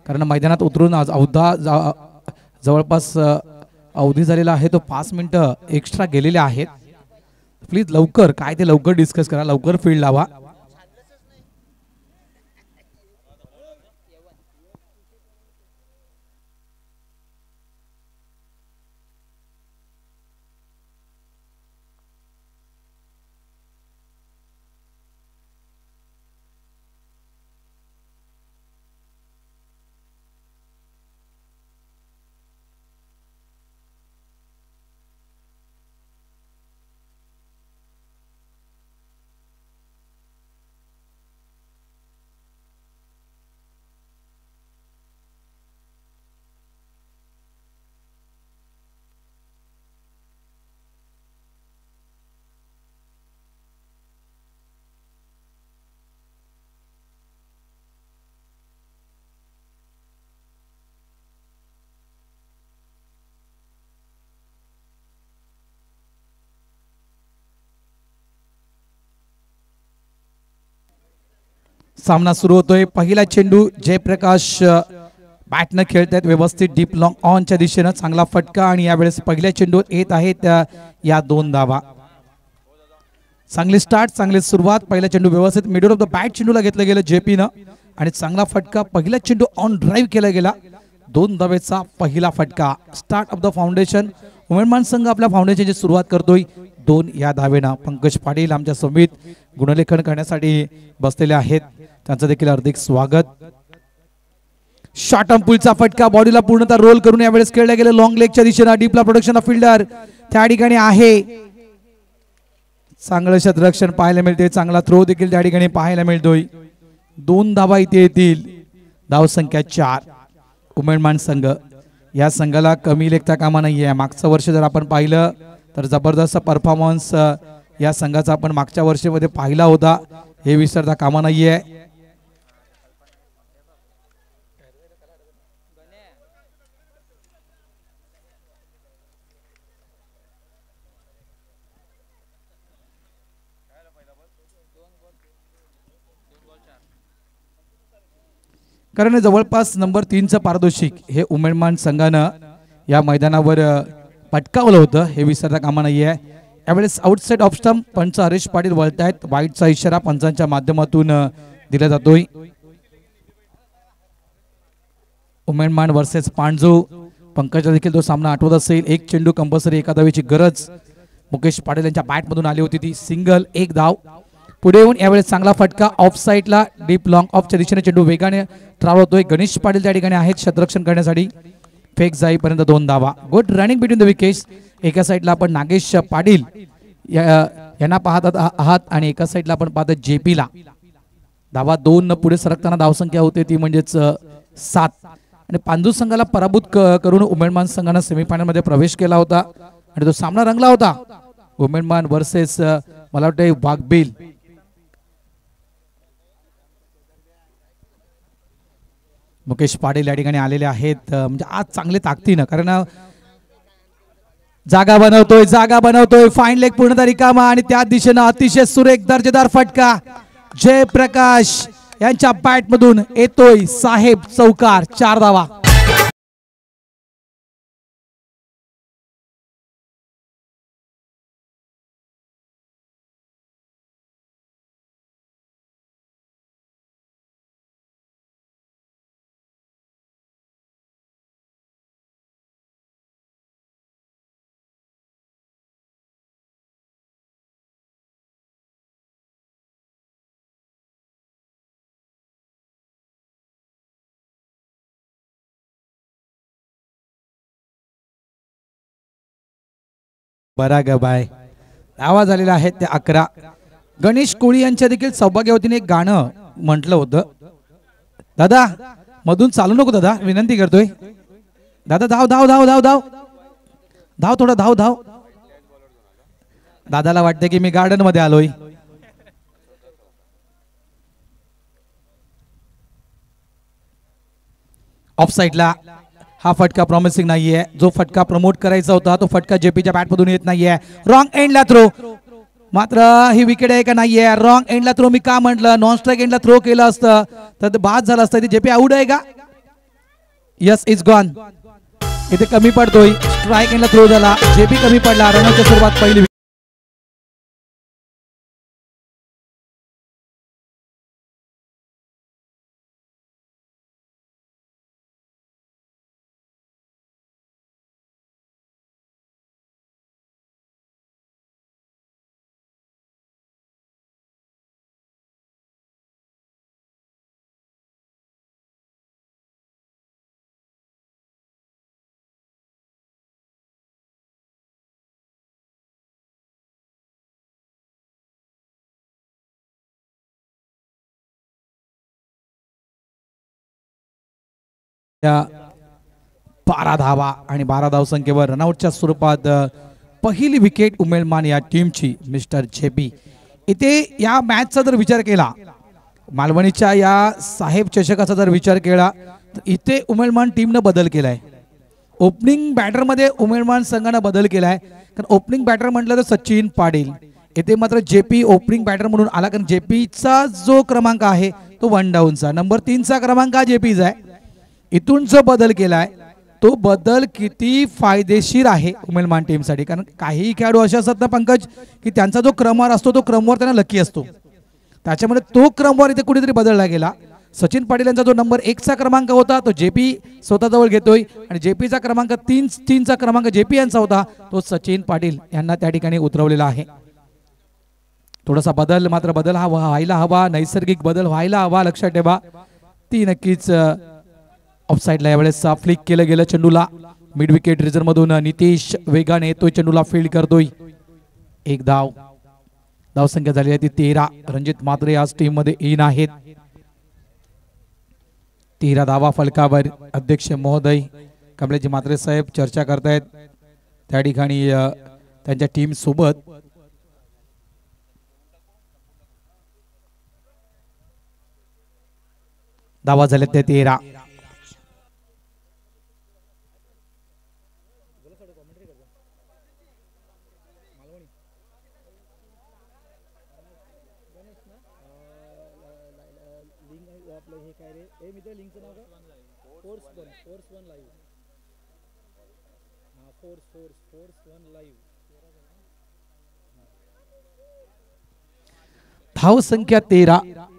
कारण मैदानात उतरून जवळपास अवधी झालेला आहे तो 5 मिनिटं एक्स्ट्रा गेलेले आहेत. प्लीज लवकर काय ते लवकर डिस्कस करा, लवकर फील्ड लावा. सामना सुरू होतोय. पहिला चेंडू जयप्रकाश बॅटनं खेळतायत व्यवस्थित डीप लॉंग ऑनच्या दिशेनं. चांगला फटका आणि यावेळेस पहिल्या चेंडू येत आहेत या 2 धावा. चांगली स्टार्ट, चांगली सुरुवात. पहिला चेंडू व्यवस्थित मिडल ऑफ द बॅट चेंडूला घेतलं गेलं जेपीनं आणि चांगला फटका. पहिला चेंडू ऑन ड्राईव्ह केला गेला. 2 धावेचा पहिला फटका. Start off the foundation. उमेदमान संघ आपल्या फाउंडेशनची सुरुवात करतोय 2 या धावेनं. पंकज पाटील आमच्या समित गुणलेखन करण्यासाठी बसलेले आहेत, त्यांचं देखील हार्दिक स्वागत. शॉर्ट पुलचा फटका बॉडीला पूर्णतः रोल करून यावेळेस खेळला गेलं लॉंग लेगच्या दिशेनं. डीपला प्रोडक्शन ऑफ फिल्डर त्या ठिकाणी आहे. चांगलं क्षेत्ररक्षण पाहायला मिळते, चांगला थ्रो देखील त्या ठिकाणी पाहायला मिळतोय. 2 धावा इथे येतील. धाव संख्या 4. उमेदमान संघ या संघाला कमी लेखता कामा नाहीये. मागचं वर्ष जर आपण पाहिलं तर जबरदस्त परफॉर्मन्स या संघाचा आपण मागच्या वर्षीमध्ये पाहिला होता, हे विसरता कामा नाहीये. कारण जवळपास नंबर 3चं पारितोषिक हे उमेदमान संघानं या मैदानावर पटकावलं होतं, हे विसरता कामा नाहीये. यावेळेस आउटसाइड ऑफ स्टंप पंच हरीश पाटील वळतायत. वाईटचा इशारा पंचांच्या माध्यमातून दिला जातोय. उमेदमान वर्सेस पांजू. पंकजला देखील तो सामना आठवत असेल. 1 चेंडू कंपल्सरी एका धावेची गरज मुकेश पाटील यांच्या बॅट मधून आली होती, ती सिंगल 1 धाव. पुढे येऊन यावेळेस चांगला फटका ऑफ साइडला डीप लॉंग ऑफच्या दिशेने चेंडू वेगाने ट्रॅव्हल होतोय. गणेश पाटील त्या ठिकाणी आहेत क्षेत्ररक्षण करण्यासाठी. फेक जाईपर्यंत 2 धावा. Good running between the wickets. एका साइडला आपण नागेश पाटील यांना पाहत आहात आणि एका साइडला आपण पाहतात जेपीला. धावा 2 पुढे सरकताना धावसंख्या होते ती म्हणजेच 7. आणि पांजू संघाला पराभूत करून उमेदमान संघानं सेमीफायनल मध्ये प्रवेश केला होता आणि तो सामना रंगला होता. उमेदमान वर्सेस मला वाटतं वाघबील. मुकेश पाटील या ठिकाणी आलेले आहेत. म्हणजे आज चांगले ताकदीनं, कारण जागा बनवतोय. फाईन लेग पूर्णतः रिकामा आणि त्या दिशेनं अतिशय सुरेख दर्जेदार फटका जयप्रकाश यांच्या बॅट मधून येतोय. साहेब चौकार 4 धावा. बरा ग बाय. आवाज आलेला आहे ते 11. गणेश कोळी यांच्या देखील सौभाग्यवतीने एक गाणं म्हटलं होतं. दादा मधून चालू नको दादा, विनंती करतोय. दादा धाव धाव धाव धाव धाव धाव थोडं धाव धाव. दादाला वाटतं की मी गार्डन मध्ये आलोय. ऑफ साइडला हा फटका प्रॉमिसिंग नाहीये. जो फटका प्रमोट करायचा होता तो फटका जेपीच्या बॅट मधून येत नाहीये. रॉंग एंडला थ्रो. मात्र ही विकेट आहे का नाहीये. रॉंग एंडला थ्रो. मी का म्हटलं नॉन स्ट्राईक एंडला थ्रो केलं असतं तर बाद झालं असतं. जेपी आउट आहे का? Yes it's gone. इथे कमी पडतोय. स्ट्राइक एंडला थ्रो झाला. जेपी कमी पडला. रनआउटच्या स्वरूपात पहिली बारा धावा आणि 12 धावसंख्येवर रनआउटच्या स्वरूपात पहिली विकेट उमेदमान या टीमची मिस्टर जेपी. इथे या मॅचचा जर विचार केला, मालवणीच्या या साहेब चषकाचा जर विचार केला तर इथे उमेदमान टीमनं बदल केलाय. ओपनिंग बॅटरमध्ये उमेदमान संघानं बदल केलाय. कारण ओपनिंग बॅटर म्हटलं तर सचिन पाटील, इथे मात्र जेपी ओपनिंग बॅटर म्हणून आला. कारण जेपीचा जो क्रमांक आहे तो 1 डाऊनचा, नंबर 3चा क्रमांक हा जेपीचा आहे. इथून जो बदल केलाय तो बदल किती फायदेशीर आहे उमेदमान टीमसाठी. कारण काही खेळाडू असे असतात ना पंकज, की त्यांचा जो क्रमवार असतो तो क्रमवार त्यांना लकी असतो. त्याच्यामुळे तो क्रमवार इथे कुठेतरी बदलला गेला. सचिन पाटील यांचा जो नंबर 1चा क्रमांक होता तो जेपी स्वतःजवळ घेतोय आणि जेपीचा क्रमांक 3चा क्रमांक जेपी यांचा होता तो सचिन पाटील यांना त्या ठिकाणी उतरवलेला आहे. थोडासा बदल मात्र बदल हा व्हायला हवा, नैसर्गिक बदल व्हायला हवा. लक्षात ठेवा ती नक्कीच ऑफसाईडला यावेळेस फ्लिक केलं गेलं चेंडूला. मिड विकेट रिझर्व मधून नितीश वेगाने येतोय, चेंडूला फील्ड करतोय. एक धाव. धावसंख्या झाली आहे ती 13. रणजित म्हात्रे आज टीम मध्ये इन आहेत. 13 धावा फलकावर. अध्यक्ष महोदय कमलेश म्हात्रे साहेब चर्चा करतायत त्या ठिकाणी त्यांच्या टीम सोबत. धावा झाल्या त्या 13. धाव संख्या 13.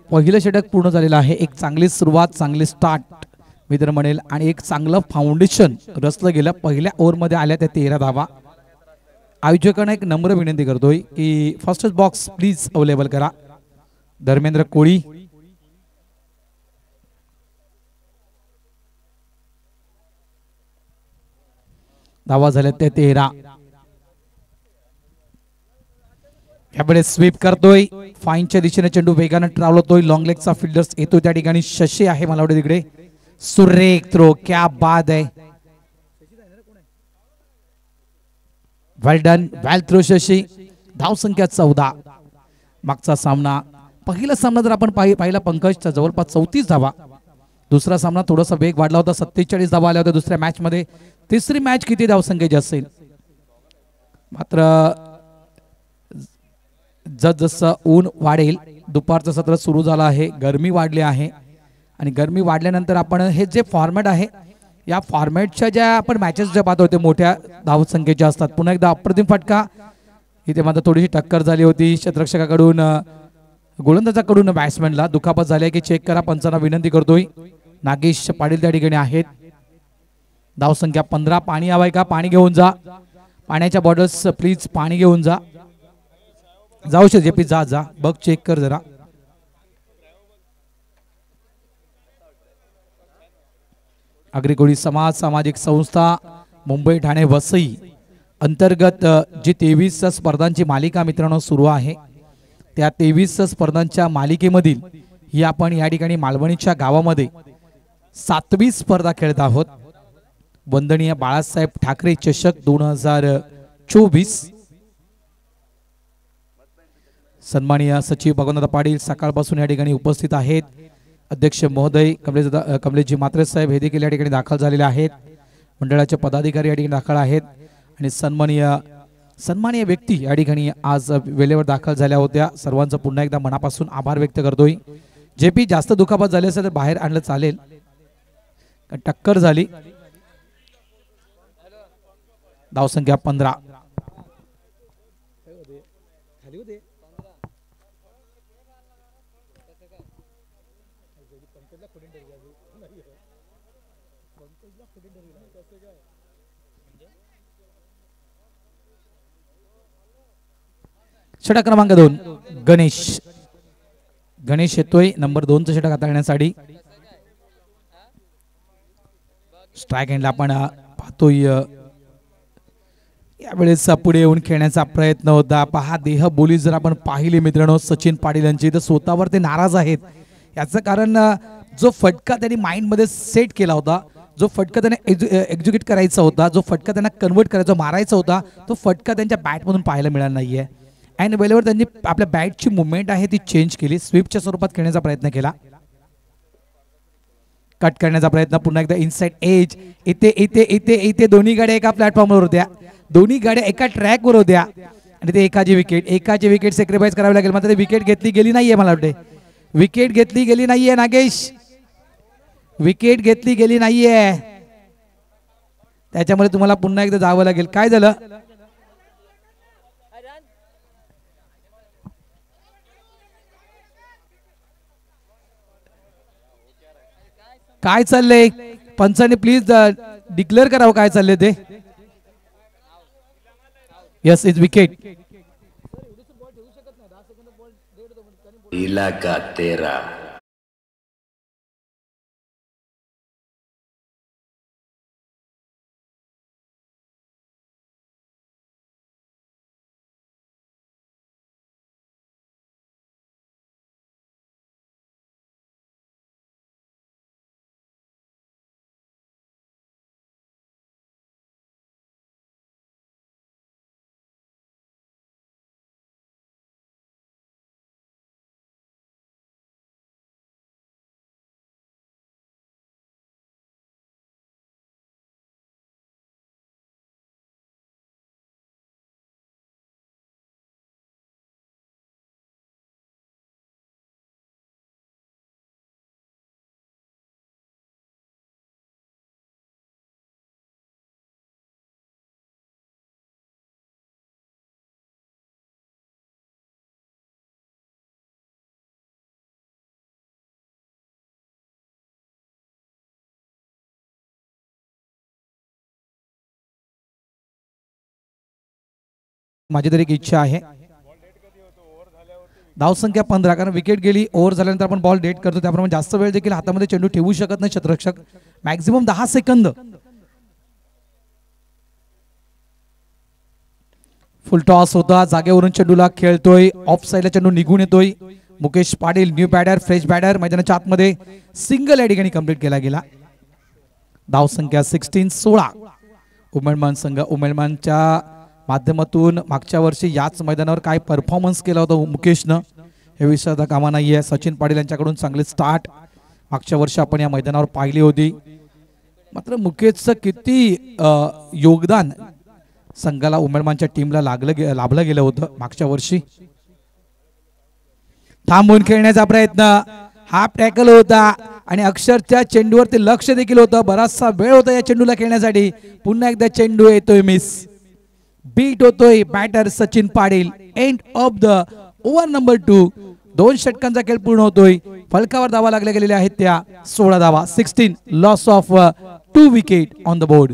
पहिलं षटक पूर्ण झालेलं आहे. एक चांगली सुरुवात, चांगली स्टार्ट मी तर म्हणेल आणि एक चांगलं फाउंडेशन रचलं गेलं. पहिल्या ओव्हरमध्ये आल्या त्या 13 धावा. आयोजकांना एक नम्र विनंती करतोय की फर्स्ट बॉक्स प्लीज अवेलेबल करा. धर्मेंद्र कोळी, धावा झाल्या त्या 13. यावेळेस स्वीप करतोय. फाईनच्या दिशेने चेंडू वेगाने ट्रॅव्हल होतोय. लॉंग लेगचा फिल्डर्स येतोय त्या ठिकाणी. शशी आहे मला वाटतं तिकडे. सुरेख थ्रो, क्या बात आहे. वेल डन, वेल थ्रो शशी. धाव संख्या 14. मागचा सामना, पहिला सामना जर आपण पाहिला पंकजचा जवळपास 34 धावा. दुसरा सामना थोडासा वेग वाढला होता, 47 धावा आल्या होत्या दुसऱ्या मॅच मध्ये. तिसरी मॅच किती धावसंख्येची असेल मात्र जसं ऊन वाढेल, दुपारचं सत्र सुरू झालं आहे, गरमी वाढली आहे आणि गरमी वाढल्यानंतर आपण हे जे फॉर्मॅट आहे या फॉर्मॅटच्या ज्या आपण मॅचेस ज्या पाहतो ते मोठ्या धावसंख्येच्या असतात. पुन्हा एकदा अप्रतिम फटका. इथे मात्र थोडीशी टक्कर झाली होती क्षेत्ररक्षकाकडून, गोलंदाजाकडून बॅट्समॅनला. दुखापत झाली की चेक करा, पंचांना विनंती करतोय. नागेश पाटील त्या ठिकाणी आहेत. धावसंख्या 15. पाणी हवाय का? पाणी घेऊन जा. पाण्याच्या बॉटल्स प्लीज पाणी घेऊन जा. जाऊ जेपी जा जा, बघ चेक कर जरा. अग्रिकोळी समाज सामाजिक संस्था मुंबई ठाणे वसई अंतर्गत जी 23 स्पर्धांची मालिका मित्रांनो सुरू आहे, त्या 23 स्पर्धांच्या मालिकेमधील ही आपण या ठिकाणी मालवणीच्या गावामध्ये 7वी स्पर्धा खेळत आहोत. वंदनीय बाळासाहेब ठाकरे चषक 2024. सन्माननीय सचिव भगवंत पाटील सकाळपासून या ठिकाणी उपस्थित आहेत. अध्यक्ष महोदय कमलेशजी म्हात्रे साहेब हे देखील या ठिकाणी दाखल झालेले आहेत. मंडळाचे पदाधिकारी या ठिकाणी दाखल आहेत आणि सन्माननीय व्यक्ती या ठिकाणी आज वेळेवर दाखल झाल्या होत्या. सर्वांचं पुन्हा एकदा मनापासून आभार व्यक्त करतोय. जेपी जास्त दुखापत झाली असेल तर बाहेर आणलं चालेल, टक्कर झाली. धावसंख्या 15. षटक क्रमांक 2 गणेश. गणेश येतोय नंबर 2चं षटक हाताळण्यासाठी. स्ट्राइक एंडला आपण पाहतोय यावेळेस पुढे येऊन खेळण्याचा प्रयत्न होता. पहा देहबोली जर आपण पाहिली मित्रांनो सचिन पाटील यांची तर स्वतःवर ते नाराज आहेत. याचं कारण जो फटका त्यांनी माइंड मध्ये सेट केला होता, जो फटका त्यांना एक्झिक्यूट करायचा होता, जो फटका त्यांना कन्वर्ट करायचा मारायचा होता, तो फटका त्यांच्या बॅटमधून पाहायला मिळाला नाहीये. अँड वेळेवर त्यांनी आपल्या बॅटची मुवमेंट आहे ती चेंज केली, स्वीपच्या स्वरूपात खेळण्याचा प्रयत्न केला. कट करण्याचा प्रयत्न पुन्हा एकदा इनसाइड एज. इथे इथे इथे इथे दोन्ही गाड्या एका प्लॅटफॉर्मवर होत्या, दोन्ही गाड्या एका ट्रॅकवर होत्या आणि ते एकाची विकेट सॅक्रिफाईस करावी लागेल. मात्र विकेट घेतली गेली नाहीये. मला वाटते विकेट घेतली गेली नाहीये नागेश, विकेट घेतली गेली नाहीये. त्याच्यामुळे तुम्हाला पुन्हा एकदा जावं लागेल. काय झालं? काय चाललंय? पंचाने प्लीज डिक्लेअर करावं काय चाललंय ते. Yes is wicket. इलाका तेरा. माझी तरी एक इच्छा आहे. धावसंख्या 15, कारण विकेट गेली. ओव्हर झाल्यानंतर आपण बॉल डेट करतो, त्याप्रमाणे जास्त वेळ देखील हातामध्ये चेंडू ठेवू शकत नाही क्षेत्ररक्षक. Maximum 10 second. फुल टॉस होता, जागेवरून चेंडूला खेळतोय, ऑफ साइडला चेंडू निघून येतोय. Mukesh Patil new batter, fresh batter, मैदानाच्या आतमध्ये सिंगल या ठिकाणी कंप्लीट केला गेला. धावसंख्या 16. उमेदमान संघ उमेदमानच्या माध्यमातून मागच्या वर्षी याच मैदानावर काय परफॉर्मन्स केला होता मुकेशनं हे विसरता कामा नाहीये. सचिन पाटील यांच्याकडून चांगले स्टार्ट मागच्या वर्षी आपण या मैदानावर पाहिली होती. मात्र मुकेशचं किती योगदान संघाला उमेदमानच्या टीमला लाभलं गेलं होतं मागच्या वर्षी. थांबून खेळण्याचा प्रयत्न, हाफ टॅकल होता आणि अक्षरच्या चेंडूवरती लक्ष देखील होतं. बराचसा वेळ होता या चेंडूला खेळण्यासाठी. पुन्हा एकदा चेंडू येतोय मिस. बीट होतोय batter Sachin Patil. End of the over number 2. 2 षटकांचा खेळ पूर्ण होतोय. फलकावर धावा लागल्या गेलेल्या आहेत त्या 16 धावा. 16 loss of 2 wicket on the board.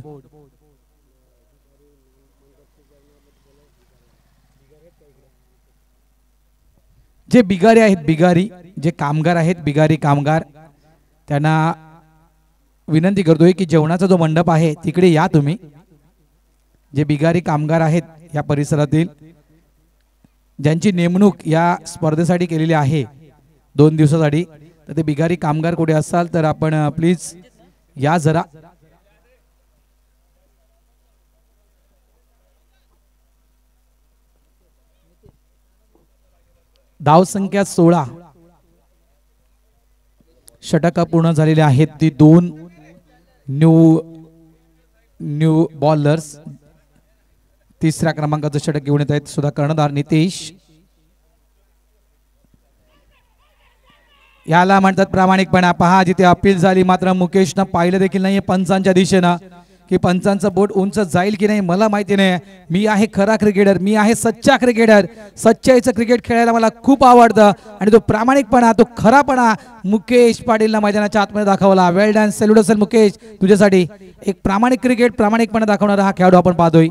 जे बिगारी आहेत, बिगारी जे कामगार आहेत, बिगारी कामगार, त्यांना विनंती करतोय की जेवणाचा जो मंडप आहे तिकडे या तुम्ही. जे बिगारी कामगार आहेत या परिसरातील, ज्यांची नेमणूक या स्पर्धेसाठी केलेली आहे 2 दिवसासाठी, तर ते बिगारी कामगार कुठे असाल तर आपण प्लीज या जरा. धावसंख्या 16. षटका पूर्ण झालेले आहेत. ती 2 न्यू बॉलर्स. 3ऱ्या क्रमांकाचं षटक घेऊन येत आहेत सुद्धा कर्णधार नितेश. याला म्हणतात प्रामाणिकपणा. पहा जिथे अपील झाली मात्र मुकेशनं पाहिलं देखील नाहीये पंचांच्या दिशेनं की पंचांचं बोट उंच जाईल की नाही मला माहिती नाही. मी आहे खरा क्रिकेटर, मी आहे सच्चा क्रिकेटर. सच्चाईचं क्रिकेट खेळायला मला खूप आवडतं आणि तो प्रामाणिकपणा, तो खरापणा मुकेश पाटीलला मैदानाच्या आतमध्ये दाखवला. वेल डन, सॅल्यूट असेल मुकेश तुझ्यासाठी. एक प्रामाणिक क्रिकेट, प्रामाणिकपणा दाखवणारा हा खेळाडू आपण पाहतोय.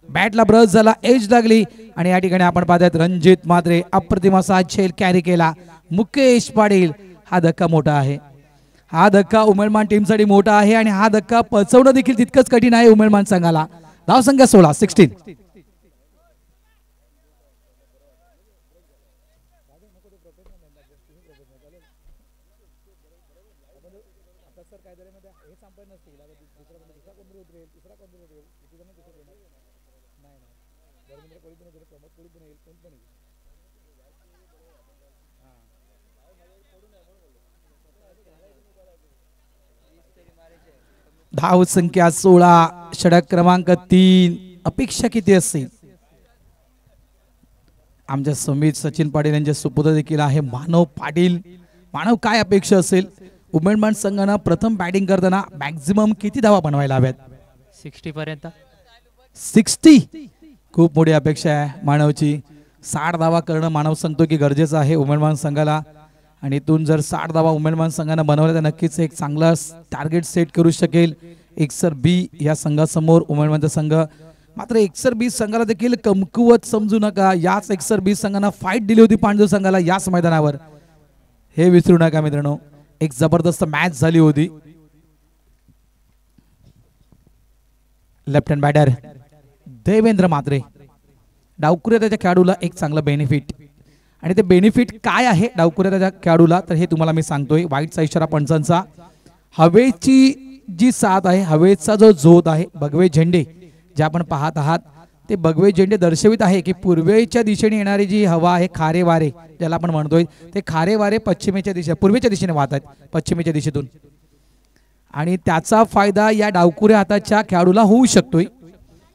बॅटला ब्रश झाला, एज लागली आणि या ठिकाणी आपण पाहतोय रणजित मात्रे अप्रतिम असा झेल कॅरी केला. मुकेश पाटील, हा धक्का मोठा आहे. हा धक्का उमेदमान टीमसाठी मोठा आहे आणि हा धक्का पचवणं देखील तितकंच कठीण आहे उमेदमान संघाला. धाव संख्या 16. धाव संख्या 16, षटक क्रमांक 3. अपेक्षा किती असते आमच्या समीर सचिन पाटील यांच्या सुपुत्र देखील आहे मानव पाटील. मानव, काय अपेक्षा असेल उमेदमान संघानं प्रथम बॅटिंग करताना मॅक्झिमम किती धावा बनवायला हव्यात? 60 पर्यंत. 60 खूप मोठी अपेक्षा आहे मानवची. 60 धावा करणं मानव सांगतो की गरजेचं आहे उमेदमान संघाला आणि इथून जर 60 धावा उमेदमान संघानं बनवल्या तर नक्कीच एक चांगला टार्गेट सेट करू शकेल. एकसर बी या संघासमोर उमेदवारांचा संघ. मात्र एकसर बी संघाला देखील कमकुवत समजू नका. याच एकसर बी संघानं फाईट दिली होती पांडू संघाला याच मैदानावर, हे विसरू नका मित्रांनो. एक जबरदस्त मॅच झाली होती. लेफ्ट हँड बॅटर देवेंद्र मात्रे. डावकुऱ्या त्याच्या खेळाडूला एक चांगलं बेनिफिट, आणि ते बेनिफिट काय आहे डावकुऱ्या त्याच्या खेळाडूला तर हे तुम्हाला मी सांगतोय. वाईटचा इशारा पंचांचा. हवेची जी साथ आहे, हवेचा जो झोत आहे, भगवे झेंडे जे आपण पाहत आहात ते भगवे झेंडे दर्शवित आहे की पूर्वेच्या दिशेने येणारी जी हवा आहे, खारे वारे ज्याला आपण म्हणतोय, ते खारे वारे पश्चिमेच्या दिशेने पूर्वेच्या दिशेने वाहत आहेत पश्चिमेच्या दिशेतून, आणि त्याचा फायदा या डावकुऱ्या हाताच्या खेळाडूला होऊ शकतोय.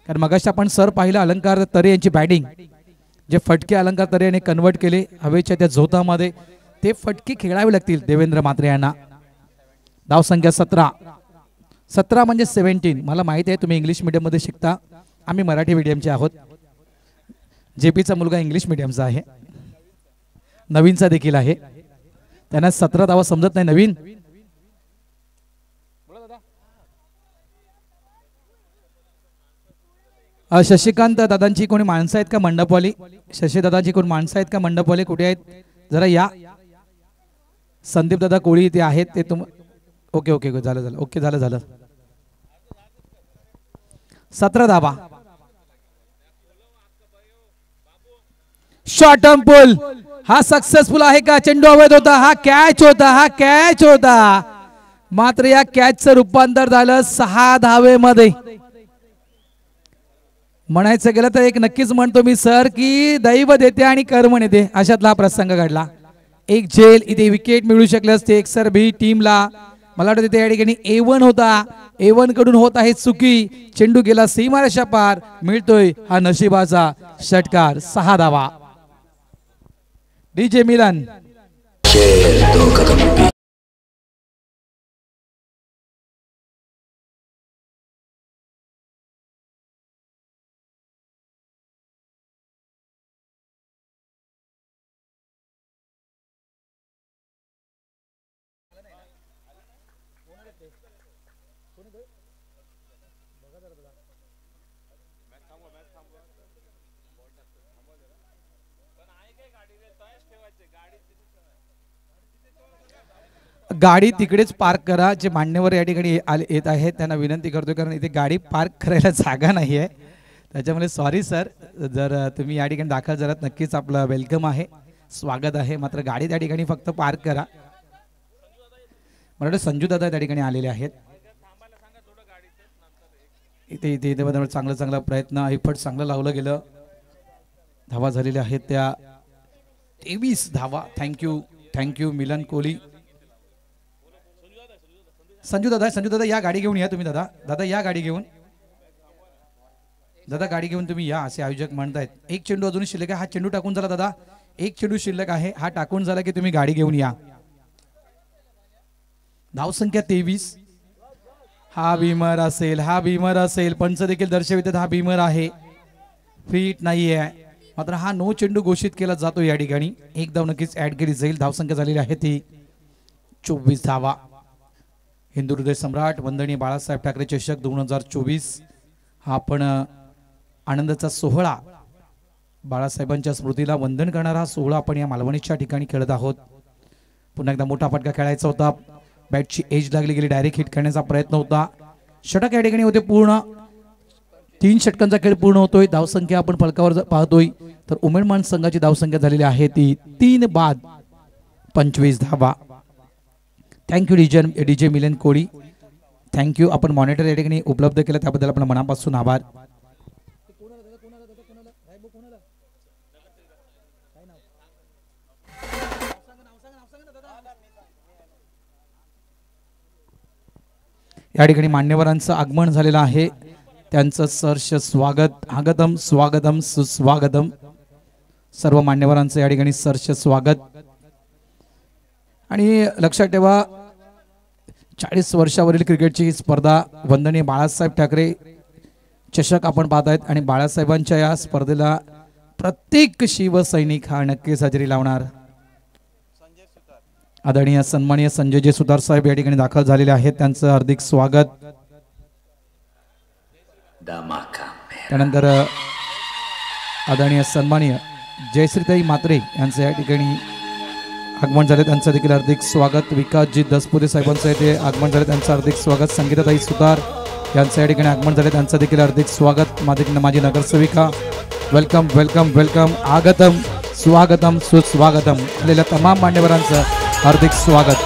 कारण मगाशी आपण सर पाहिलं अलंकार तरे यांची बॅटिंग, जे फटके अलंकार तरे यांनी कन्वर्ट केले हवेच्या त्या झोतामध्ये, ते फटके खेळावे लागतील देवेंद्र मात्रे यांना. धाव संख्या 17. 17 म्हणजे 17. मला माहिती आहे तुम्ही इंग्लिश मीडियम मध्ये शिकता, आम्ही मराठी मीडियमचे आहोत. जेपीचा मुलगा इंग्लिश मीडियमचा आहे, नवीनचा देखील आहे. त्यांना 17 धावा समजत नाही. नवीन शशिकांत दादांची कोणी माणसं आहेत का मंडपवाली? शशी दादांची कोणी माणसं आहेत का मंडपवाले? कुठे आहेत जरा या. संदीप दादा कोळी इथे आहेत ते तुम ओके ओके झालं झालं ओके झालं झालं. 17 धावा. शॉर्ट टर्म पुल हा सक्सेसफुल आहे का? चेंडू अवैध होता, हा कॅच होता, हा कॅच होता. मात्र या कॅचचं रूपांतर झालं 6 धावेमध्ये. म्हणायचं गेलं तर एक नक्कीच म्हणतो मी सर की दैव देते आणि कर्म नेते, अशातला प्रसंग घडला. एक झेल इथे विकेट मिळू शकले असते एकसर बी टीमला. मला वाटतं त्या ठिकाणी A1 होता, A1 कडून होत आहे चुकी. चेंडू गेला सीमारेषा पार, मिळतोय हा नशिबाचा षटकार. 6 धावा. डीजे मिलन गाडी तिकडेच पार्क करा. जे मान्यवर या ठिकाणी येत आहेत त्यांना विनंती करतोय, कारण इथे गाडी पार्क करायला जागा नाही आहे, त्याच्यामुळे सॉरी सर. जर तुम्ही या ठिकाणी दाखल झालात नक्कीच आपलं वेलकम आहे, स्वागत आहे. मात्र गाडी त्या ठिकाणी फक्त पार्क करा. मला वाटतं संजू दादा त्या ठिकाणी आलेले आहेत. इथे इथे इथे चांगलं चांगला प्रयत्न, एफर्ट चांगलं लावलं गेलं. धावा झालेल्या आहेत त्या 23 धावा. थँक्यू थँक्यू मिलन कोहली. संजू दादा या गाडी घेऊन या तुम्ही. दादा दादा या गाडी घेऊन, दादा गाडी घेऊन तुम्ही या, असे आयोजक म्हणतायत. एक चेंडू अजून शिल्लक आहे, हा चेंडू टाकून झाला दादा. एक चेंडू शिल्लक आहे, हा टाकून झाला की तुम्ही गाडी घेऊन या. धावसंख्या 23. हा भीमर असेल, हा भीमर असेल. पंच देखील दर्शवितात हा भीमर आहे, फिट नाही आहे. मात्र हा नो चेंडू घोषित केला जातो या ठिकाणी. एक धाव नक्कीच ऍड केली जाईल. धावसंख्या झालेली आहे ती 24 धावा. हिंदू हृदय सम्राट वंदनीय बाळासाहेब ठाकरे चषक 2024 हा आपण आनंदाचा सोहळा, बाळासाहेबांच्या स्मृतीला वंदन करणारा सोहळा आपण या मालवणीच्या ठिकाणी खेळत आहोत. पुन्हा एकदा मोठा फटका खेळायचा होता. बॅटची एज लागली गेली, डायरेक्ट हिट करण्याचा प्रयत्न होता. षटक या ठिकाणी होते पूर्ण. 3 षटकांचा खेळ पूर्ण होतोय. धावसंख्या आपण फलकावर पाहतोय तर उमेदमान संघाची धावसंख्या झालेली आहे ती 3 बाद 25 धावा. थँक्यू डीजे मिलन कोळी, थँक्यू. आपण मॉनिटर या ठिकाणी उपलब्ध केलं त्याबद्दल आपण मनापासून आभार. या ठिकाणी मान्यवरांचं आगमन झालेलं आहे, त्यांचं सहर्ष स्वागत. आगतम स्वागतम सुस्वागतम. सर्व मान्यवरांचं या ठिकाणी सहर्ष स्वागत. आणि लक्षात ठेवा 40 वर्षावरील क्रिकेटची स्पर्धा वंदनीय बाळासाहेब ठाकरे चषक आपण पाहत आहेत. आणि बाळासाहेबांच्या या स्पर्धेला प्रत्येक शिवसैनिक हा नक्कीच हजेरी लावणार. आदरणीय सन्माननीय संजय सुतार साहेब या ठिकाणी दाखल झालेले आहेत, त्यांचं हार्दिक स्वागत. त्यानंतर आदरणीय सन्माननीय जयश्रीताई मात्रे यांचं या ठिकाणी आगमन झाले, त्यांचं देखील हार्दिक स्वागत. विकासजी दसपुरे साहेबांचं येथे आगमन झाले, त्यांचं हार्दिक स्वागत. संगीताताई सुतार यांचं या ठिकाणी आगमन झाले, त्यांचं देखील हार्दिक स्वागत. माझी नगरसेविका वेलकम वेलकम वेलकम. आगतम स्वागतम सुस्वागतम. आलेल्या तमाम मान्यवरांचं हार्दिक स्वागत.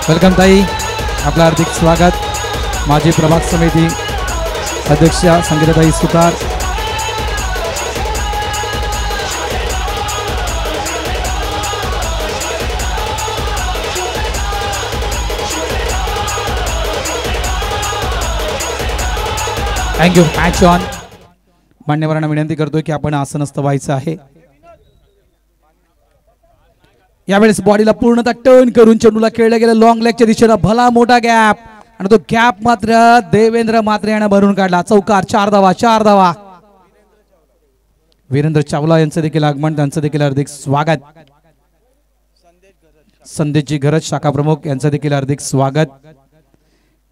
वेलकम ताई, आपलं हार्दिक स्वागत. माजी प्रभाग समिती अध्यक्षा संगीताताई सुतार. थँक्यू. Match on. मान्यवरांना विनंती करतोय की आपण आसनस्थ व्हायचं आहे. यावेळेस बॉडीला पूर्णतः टर्न करून चेंडूला खेळलं गेलं लॉंग लेगच्या दिशेला. भला मोठा गॅप आणि तो गॅप मात्र देवेंद्र मात्रे यानं भरून काढला. चौकार. 4 धावा 4 धावा. वीरेंद्र चावला यांचं देखील आगमन, त्यांचं देखील हार्दिक स्वागत. संदेशजी घरज शाखा प्रमुख यांचं देखील हार्दिक स्वागत.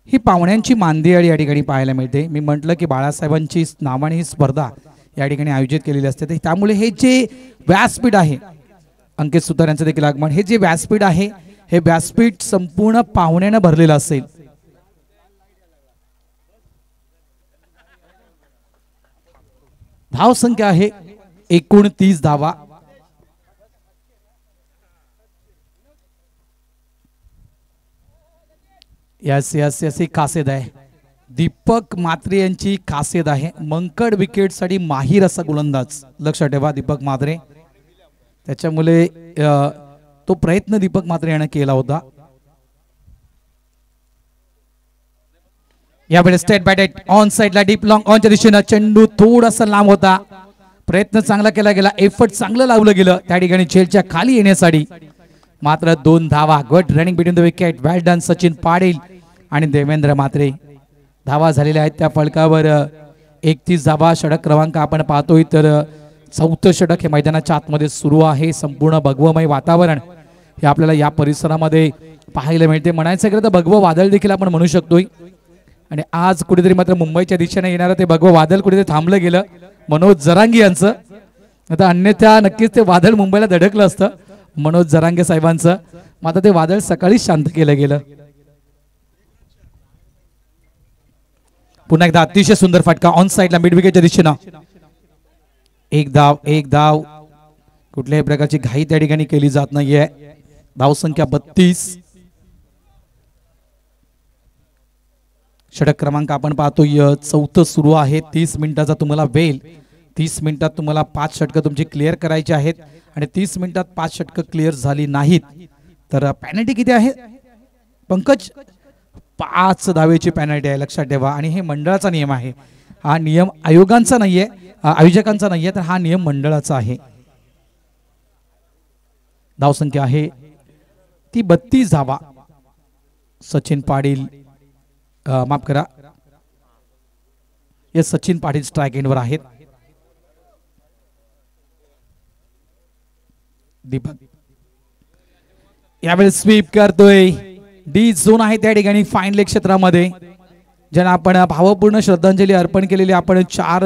ही पाहुण्यांची मांदियाळी या ठिकाणी पाहायला मिळते. मी म्हटलं की बाळासाहेबांची नावाने ही स्पर्धा या ठिकाणी आयोजित केलेली असते, त्यामुळे हे जे व्यासपीठ आहे, अंकित सुतार यांचं देखील आगमन, हे जे व्यासपीठ आहे हे व्यासपीठ संपूर्ण पाहुण्यानं भरलेलं असेल. धाव संख्या आहे 29 धावा. यस यस यस ही खासियत आहे दीपक म्हात्रे यांची, खासियत आहे. मंकड विकेट साठी माहीर असा गोलंदाज. लक्षात ठेवा दीपक म्हात्रे, त्याच्यामुळे तो प्रयत्न दीपक म्हात्रे यानं केला होता. यावेळेस स्टेट बॅटेड ऑन साइडला डीप लॉंग ऑनच्या दिशेनं चेंडू थोडासा लांब होता. प्रयत्न चांगला केला गेला, एफर्ट चांगलं लावलं गेलं त्या ठिकाणी झेलच्या खाली येण्यासाठी. मात्र 2 धावा. Good running between the wicket. Well done Sachin Patil आणि देवेंद्र मात्रे. धावा झालेल्या आहेत त्या फलकावर 31 धावा. षटक क्रमांक आपण पाहतोय तर 4थं षटक हे मैदानाच्या आतमध्ये सुरू आहे. संपूर्ण भगवमय वातावरण हे आपल्याला या परिसरामध्ये पाहायला मिळते. म्हणायचं गेलं तर भगवं वादळ देखील आपण म्हणू शकतोय. आणि आज कुठेतरी मात्र मुंबईच्या दिशेने येणारं ते भगवं वादळ कुठेतरी थांबलं गेलं मनोज जरांगे यांचं. आता अन्यथा नक्कीच ते वादळ मुंबईला धडकलं असतं मनोज जरांगे साहेबांचं. मात्र ते वादळ सकाळीच शांत केलं गेलं. पुन्हा एकदा अतिशय सुंदर फटका ऑन साइडला मिड विकेटच्या दिशेनं. 1 धाव 1 धाव. कुठल्याही प्रकारची घाई त्या ठिकाणी केली जात नाहीये. धाव संख्या 32. षटक क्रमांक आपण पाहतोय 4थं सुरू आहे. 30 मिनिटाचा तुम्हाला वेळ. 30 मिनिटात तुम्हाला 5 षटकं तुमची क्लिअर करायची आहेत आणि 30 मिनिटात 5 षटकं क्लिअर झाली नाहीत तर पेनल्टी किती आहे पंकज? 5 धावेची पेनल्टी आहे. लक्षात ठेवा. आणि हे मंडळाचा नियम आहे. हा नियम आयोगांचा नाहीये, आयोजकांचा नाहीये, तर हा नियम मंडळाचा आहे. धावसंख्या आहे ती 32 धावा. सचिन पाटील माफ करा, हे सचिन पाटील स्ट्राइक एंडवर आहेत. दीपक यावेळेस स्वीप करतोय. डी झोन आहे त्या ठिकाणी फाईन लेग क्षेत्रामध्ये, ज्यांना आपण भावपूर्ण श्रद्धांजली अर्पण केलेली. आपण 4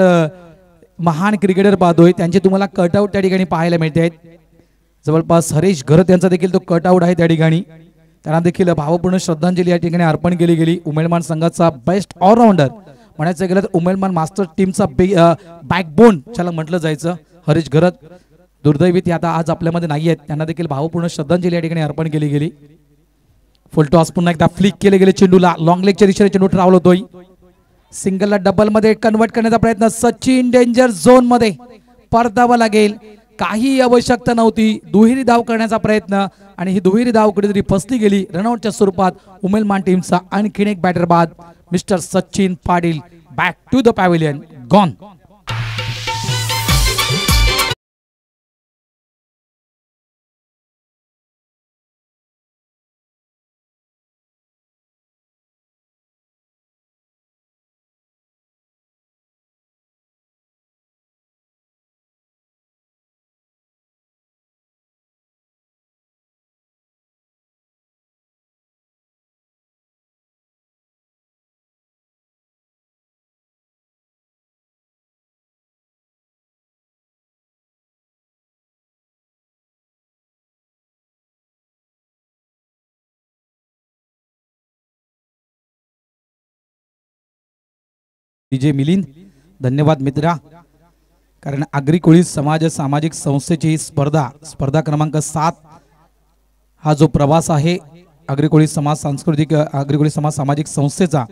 महान क्रिकेटर पाहतोय, त्यांचे तुम्हाला कटआउट त्या ठिकाणी पाहायला मिळते आहेत. जवळपास हरीश घरत यांचा देखील तो कटआउट आहे त्या ठिकाणी. त्यांना देखील भावपूर्ण श्रद्धांजली या ठिकाणी अर्पण केली गेली. उमेदमान संघाचा बेस्ट ऑलराऊंडर म्हणायचं गेलं तर उमेदमान मास्टर टीमचा बॅकबोन ज्याला म्हटलं जायचं हरीश घरत, दुर्दैवी ते आता आज आपल्यामध्ये नाही आहेत. त्यांना देखील भावपूर्ण श्रद्धांजली या ठिकाणी अर्पण केली गेली. फुल टॉस पुन्हा एकदा फ्लिक केले गेले चेंडूला. लॉंग लेगच्या दिशेने चेंडू ट्रॅव्हल होतोय. सिंगलला डबल मध्ये कन्वर्ट करण्याचा प्रयत्न. सचिन डेंजर झोन मध्ये परतावा लागेल, काही आवश्यकता नव्हती. दुहेरी धाव करण्याचा प्रयत्न आणि ही दुहेरी धाव कुठेतरी फसली गेली. रनआउटच्या स्वरूपात उमेलमान टीमचा आणखीन एक बॅटर बाद. Mister Sachin Patil back to the pavilion, gone. DJ Milind धन्यवाद मित्रा. कारण आगरी कोळी समाज सामाजिक संस्थेची स्पर्धा क्रमांक 7 हा जो प्रवास आहे आगरी कोळी समाज सांस्कृतिक आगरी कोळी समाज सामाजिक संस्थेचा,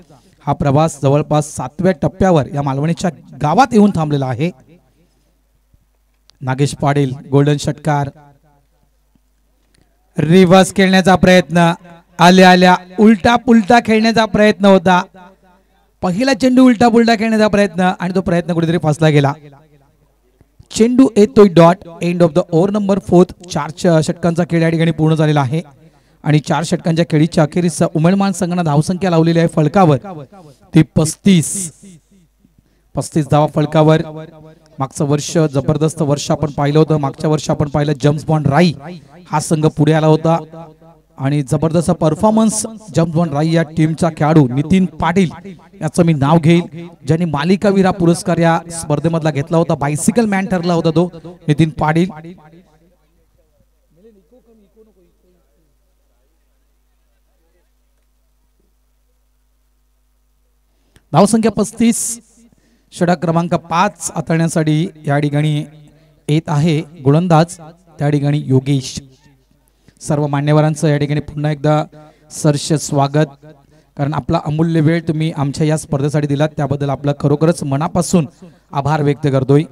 हा प्रवास जवळपास 7व्या टप्प्यावर या मालवणीच्या गावात येऊन थांबलेला आहे. नागेश पाटील गोल्डन षटकार. रिव्हर्स खेळण्याचा प्रयत्न, आल्या आल्या उलटा पुलटा खेळण्याचा प्रयत्न होता. पहिला चेंडू उलटा पुलटा खेळण्याचा प्रयत्न आणि तो प्रयत्न कुठेतरी फसला गेला. चेंडू येतोय dot. End of the over number 4. 4 षटकांचा खेळ या ठिकाणी पूर्ण झालेला आहे आणि 4 षटकांच्या खेळीच्या अखेरीस उमेदमान संघाने धावसंख्या लावलेली आहे फलकावर ती 35 धावा फलकावर. मागचं वर्ष जबरदस्त वर्ष आपण पाहिलं होतं. मागच्या वर्षी आपण पाहिलं जेम्स बॉन्ड राई हा संघ पुढे आला होता आणि जबरदस्त परफॉर्मन्स जेम्स बॉन्ड राई या टीमचा खेळाडू नितीन पाटील याचं मी नाव घेईल, ज्यांनी मालिकावीर हा पुरस्कार या स्पर्धेमधला घेतला होता. बायसिकल मॅन ठरला होता तो नितीन पाटील. धावसंख्या 35. षटक क्रमांक 5 हाताळण्यासाठी या ठिकाणी येत आहे गोलंदाज त्या ठिकाणी योगेश. सर्व मान्यवरांचं या ठिकाणी पुन्हा एकदा सरस स्वागत, कारण आपला अमूल्य वेळ तुम्ही आमच्या या स्पर्धेसाठी दिलात त्याबद्दल आपलं खरोखरच मनापासून आभार व्यक्त करतोय.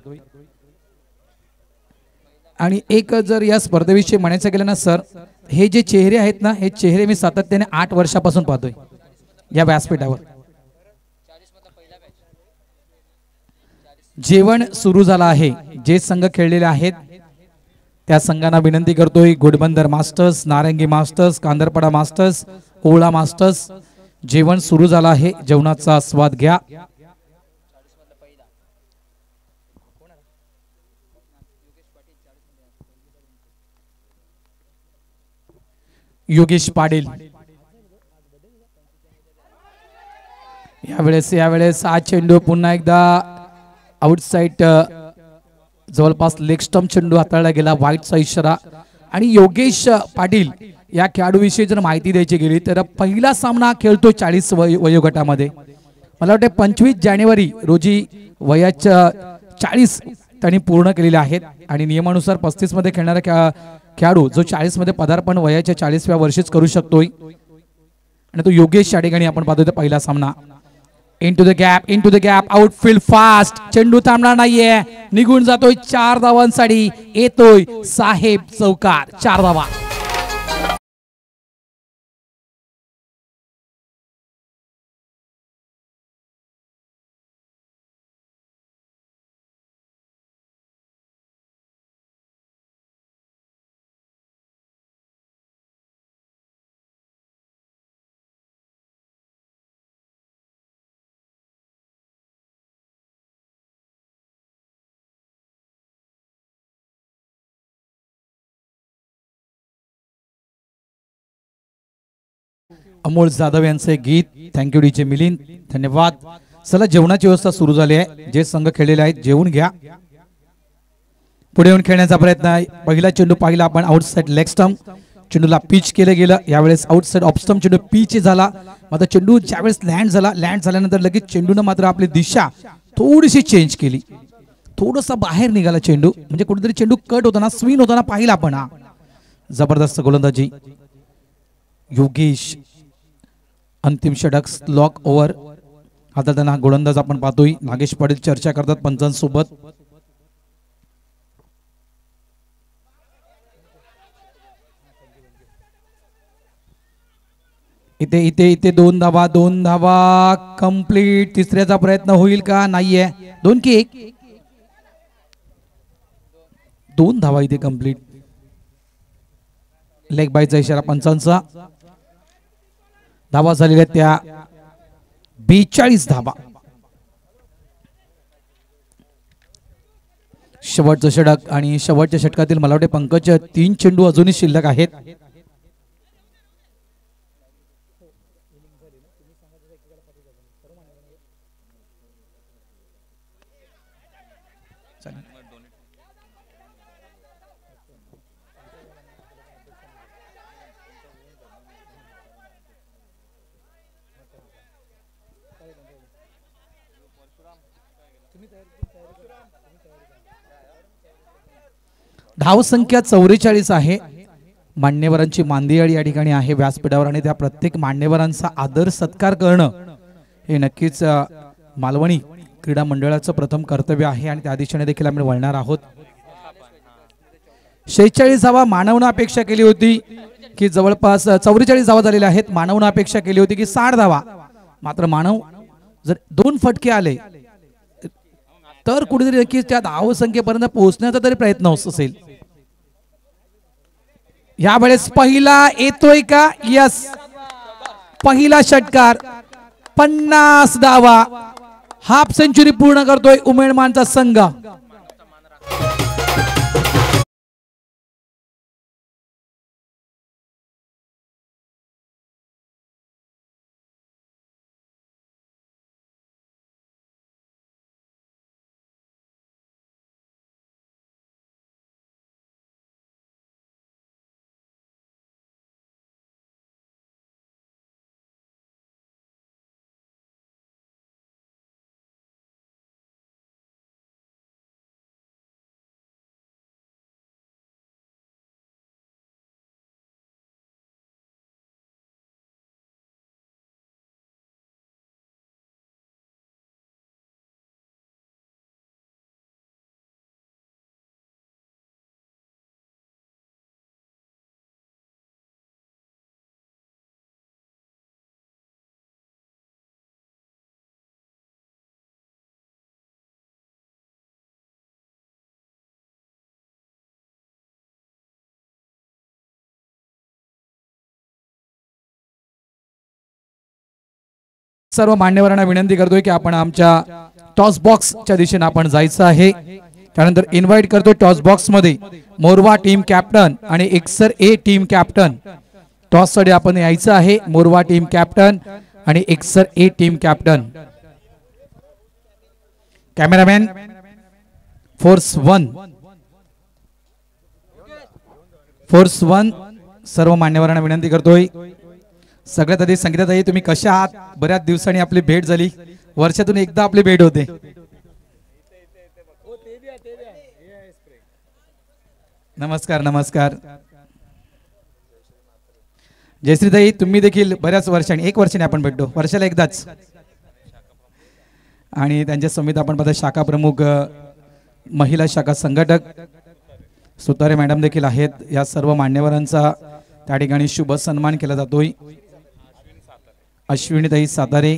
आणि एक जर या स्पर्धेविषयी म्हणायचं गेलं ना सर, हे जे चेहरे आहेत ना, हे चेहरे मी सातत्याने 8 वर्षापासून पाहतोय या व्यासपीठावर. जेवण सुरू झालं आहे. जे संघ खेळलेले आहेत त्या संघांना विनंती करतोय, घोडबंदर मास्टर्स, नारंगी मास्टर्स, कांदरपाडा मास्टर्स, ओळा मास्टर्स, जेवण सुरू झालं आहे. जेवणाचा स्वाद घ्या. योगेश पाटील यावेळेस हा चेंडू पुन्हा एकदा आउटसाइड जवळपास लेग स्टंप चेंडू हाताळला गेला. वाईटचा इशारा. आणि योगेश पाटील या खेळाडूविषयी जर माहिती द्यायची गेली तर पहिला सामना खेळतो 40 वयोगटामध्ये. मला वाटते 25 जानेवारी रोजी वयाच्या 40 त्यांनी पूर्ण केलेले आहेत आणि नियमानुसार 35 मध्ये खेळणारा खेळाडू जो 40 मध्ये पदार्पण वयाच्या 40व्या वर्षीच करू शकतोय आणि तो योगेश या ठिकाणी आपण पाहतोय. पहिला सामना into the gap outfield fast. चेंडू थांबणार नाहीये, निघून जातोय. 4 धावांसाठी येतोय साहेब चौकार. 4 धावा. अमोल जाधव यांचे गीत. थँक्यू डीजे मिलिंद, धन्यवाद. चला जेवणाची व्यवस्था सुरू झाली आहे. जे संघ खेळलेले आहेत जेवून घ्या. पुढे येऊन खेळण्याचा प्रयत्न आहे. पहिला चेंडू पाहिला आपण आउटसाइड लेग स्टंप, चेंडूला पिच केलं गेलं. यावेळेस आउटसाइड ऑफ स्टंप चेंडू पिच झाला. मात्र चेंडू ज्यावेळेस लँड झाल्यानंतर लगेच चेंडूनं मात्र आपली दिशा थोडीशी चेंज केली. थोडंसं बाहेर निघाला चेंडू, म्हणजे कुठेतरी चेंडू कट होताना स्विंग होताना पाहिला आपण. हा जबरदस्त गोलंदाजी योगेश. अंतिम षटक लॉक ओव्हर हाताळताना गोलंदाज आपण पाहतोय. नागेश पाटील चर्चा करतात पंचांसोबत. इथे इथे इथे 2 धावा, 2 धावा कंप्लीट. तिसऱ्याचा प्रयत्न होईल का? नाहीये. 2 की 1? 2 धावा इथे कंप्लीट. लेग बायचा इशारा पंचांचा. धावा झालेल्या त्या 42 धावा. शेवटचं षटक आणि शेवटच्या षटकातील मला वाटते पंकज 3 चेंडू अजूनही शिल्लक आहेत. धाव संख्या 44 आहे. मान्यवरांची मांदियाळी या ठिकाणी आहे व्यासपीठावर आणि त्या प्रत्येक मान्यवरांचा आदर सत्कार करणं हे नक्कीच मालवणी क्रीडा मंडळाचं प्रथम कर्तव्य आहे आणि त्या दिशेने देखील आम्ही वळणार आहोत. 46 धावा मानवनं अपेक्षा केली होती की जवळपास 44 धावा झालेल्या आहेत. मानवनं अपेक्षा केली होती की 60 धावा. मात्र मानव जर 2 फटके आले तर कुठेतरी नक्कीच त्या धावसंख्येपर्यंत पोहोचण्याचा तरी प्रयत्न होत असेल. यावेळेस पहिला येतोय का? यस, पहिला षटकार 50 धावा. हाफ सेंचुरी पूर्ण करतोय उमेदमानचा संघ. सर्व मान्यवरांना विनंती करतोय की आपण आमच्या टॉस बॉक्सच्या दिशेने आपण जायचं आहे. त्यानंतर इन्व्हाइट करतो टॉस बॉक्स मध्ये मोरवा टीम कॅप्टन आणि एक्सर ए टीम कॅप्टन. टॉस साठी आपण यायचं आहे. मोरवा टीम कॅप्टन आणि एक्सर ए टीम कॅप्टन. कॅमेरामॅन फोर्स 1 सर्व मान्यवरांना विनंती करतोय. सगळ्यात आधी संगीताताई तुम्ही कशा आहात? बऱ्याच दिवसांनी आपली भेट झाली. वर्षातून एकदा आपली भेट होते. नमस्कार नमस्कार. जयश्रीताई तुम्ही देखील बऱ्याच वर्षांनी 1 वर्षाने आपण भेटतो, वर्षाला एकदाच. आणि त्यांच्या समिती आपण पाहता शाखा प्रमुख महिला शाखा संघटक सुतारे मॅडम देखील आहेत. या सर्व मान्यवरांचा त्या ठिकाणी शुभ सन्मान केला जातोय. अश्विनीताई सातारे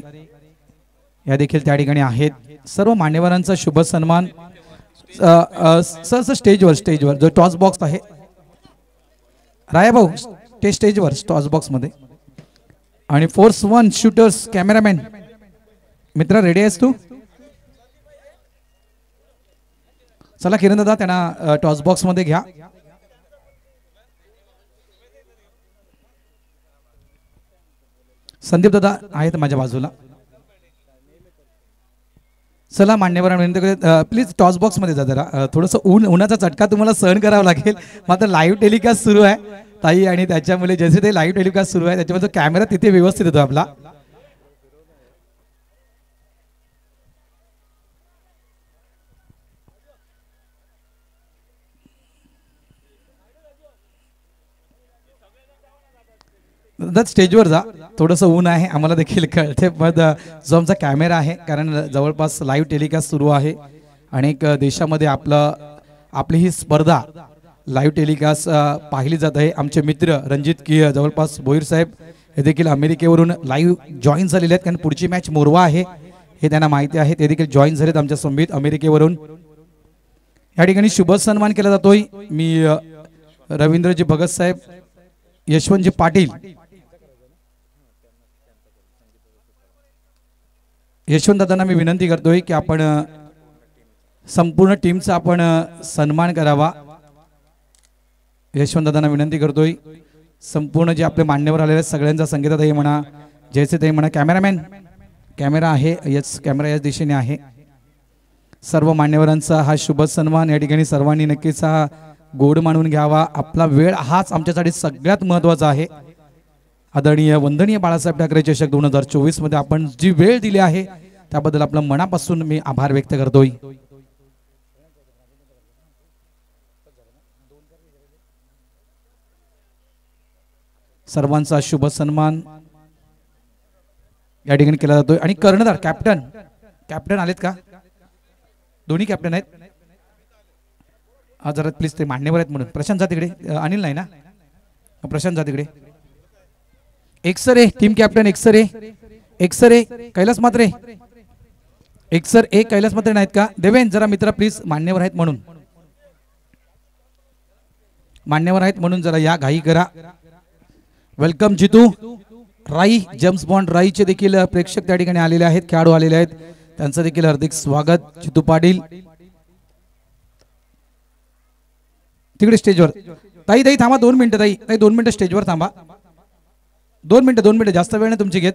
या देखील त्या ठिकाणी आहेत. सर्व मान्यवरांचा शुभ सन्मान स्टेजवर जो टॉस बॉक्स आहे राया भाऊ ते स्टेजवर टॉस बॉक्स मध्ये. आणि फोर्स 1 शूटर्स कॅमेरामॅन मित्रा रेडी आहेस तू? चला किरण दादा त्यांना टॉस बॉक्स मध्ये घ्या. संदीप दादा आहेत माझ्या बाजूला. चला मान्यवर प्लीज टॉस बॉक्स मध्ये जा जरा. थोडंसं उन्हाचा चटका तुम्हाला सहन करावा लागेल. मात्र लाईव्ह टेलिकास्ट सुरू आहे ताई आणि त्याच्यामुळे जसे ते लाईव्ह टेलिकास्ट सुरू आहे त्याच्यामध्ये कॅमेरा तिथे व्यवस्थित येतो आपला. स्टेजवर जा. थोडंसं ऊन आहे आम्हाला देखील कळते पण जो आमचा कॅमेरा आहे कारण जवळपास लाईव्ह टेलिकास्ट सुरू आहे. अनेक देशामध्ये आपली ही स्पर्धा लाईव्ह टेलिकास्ट पाहिली जात आहे. आमचे मित्र रणजित की जवळपास भोईर साहेब हे देखील अमेरिकेवरून लाईव्ह जॉईन झालेले आहेत कारण पुढची मॅच मोरवा आहे हे त्यांना माहिती आहे. ते देखील जॉईन झालेत आमच्या संबित अमेरिकेवरून. या ठिकाणी शुभ सन्मान केला जातोय. मी रवींद्रजी भगत साहेब, यशवंतजी पाटील, यशवंत दादांना मी विनंती करतोय की आपण संपूर्ण टीमचा आपण सन्मान करावा. यशवंत दादांना विनंती करतोय संपूर्ण जे आपले मान्यवर आलेले आहेत सगळ्यांचा संगीताताई म्हणा, जयसे ताई म्हणा, कॅमेरामॅन कॅमेरा आहे यस, कॅमेरा याच दिशेने आहे. सर्व मान्यवरांचा हा शुभ सन्मान या ठिकाणी सर्वांनी नक्कीच हा गोड मानून घ्यावा. आपला वेळ हाच आमच्यासाठी सगळ्यात महत्त्वाचा आहे. आदरणीय वंदनीय बाळासाहेब ठाकरे चषक 2024 मध्ये आपण जी वेळ दिली आहे त्याबद्दल आपलं मनापासून मी आभार व्यक्त करतोय. सर्वांचा शुभ सन्मान या ठिकाणी केला जातोय. आणि कर्णधार कॅप्टन आलेत का? दोन्ही कॅप्टन आहेत. जरा प्लीज ते मान्यवर आहेत म्हणून. प्रशांत जा तिकडे. अनिल नाही ना? प्रशांत जा तिकडे. एक्सरे टीम कॅप्टन एक्सरे कैलास मात्रे, एक्सरे कैलास मात्रे नाहीत का? देवेन जरा मित्रा प्लीज, मान्यवर आहेत म्हणून, मान्यवर आहेत म्हणून जरा या घाई करा. वेलकम जितू राई, जेम्स बॉन्ड राईचे देखील प्रेक्षक त्या ठिकाणी आलेले आहेत, खेळाडू आलेले आहेत, त्यांचं देखील हार्दिक स्वागत. जितू पाटील तिकडे स्टेजवर. ताई थांबा 2 मिनिटं. ताई 2 मिनिटं स्टेजवर थांबा. 2 मिनिटं जास्त वेळ नाही तुमची घेत.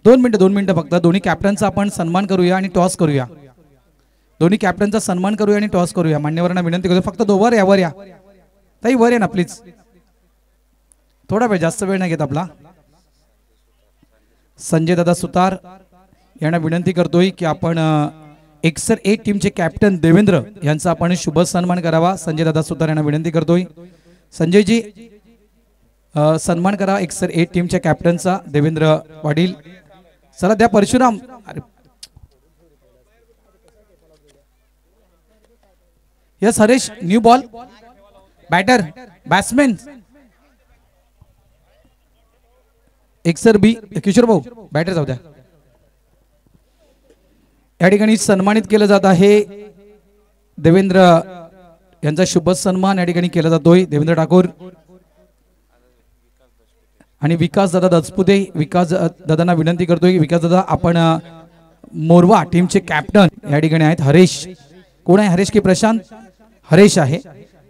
2 मिनिटं फक्त. दोन्ही कॅप्टनचा आपण सन्मान करूया आणि टॉस करूया. दोन्ही कॅप्टनचा सन्मान करूया आणि टॉस करूया. मान्यवरांना विनंती करतो फक्त वर या ताई, वर या ना प्लीज. थोडा वेळ, जास्त वेळ नाही घेत आपला. संजय दादा सुतार यांना विनंती करतोय की आपण एक्सर ए टीमचे कॅप्टन देवेंद्र यांचा आपण शुभ सन्मान करावा. संजय दादा सुतार यांना विनंती करतोय. संजयजी सन्मान करा एक्सर ए टीमच्या कॅप्टनचा देवेंद्र पाटील. चला द्या Parshuram. Yes Haresh, new ball, batter, batsman Eksar B, Kishor भाऊ बॅटर जाऊ द्या. या ठिकाणी सन्मानित केलं जात आहे देवेंद्र यांचा शुभ सन्मान या ठिकाणी केला जातोय. देवेंद्र ठाकूर आणि विकास दादा दचपुते. विकास दादांना विनंती करतोय की विकास दादा आपण मोरवा टीमचे कॅप्टन या ठिकाणी आहेत. हरेश कोण आहे? हरेश की प्रशांत? हरेश आहे.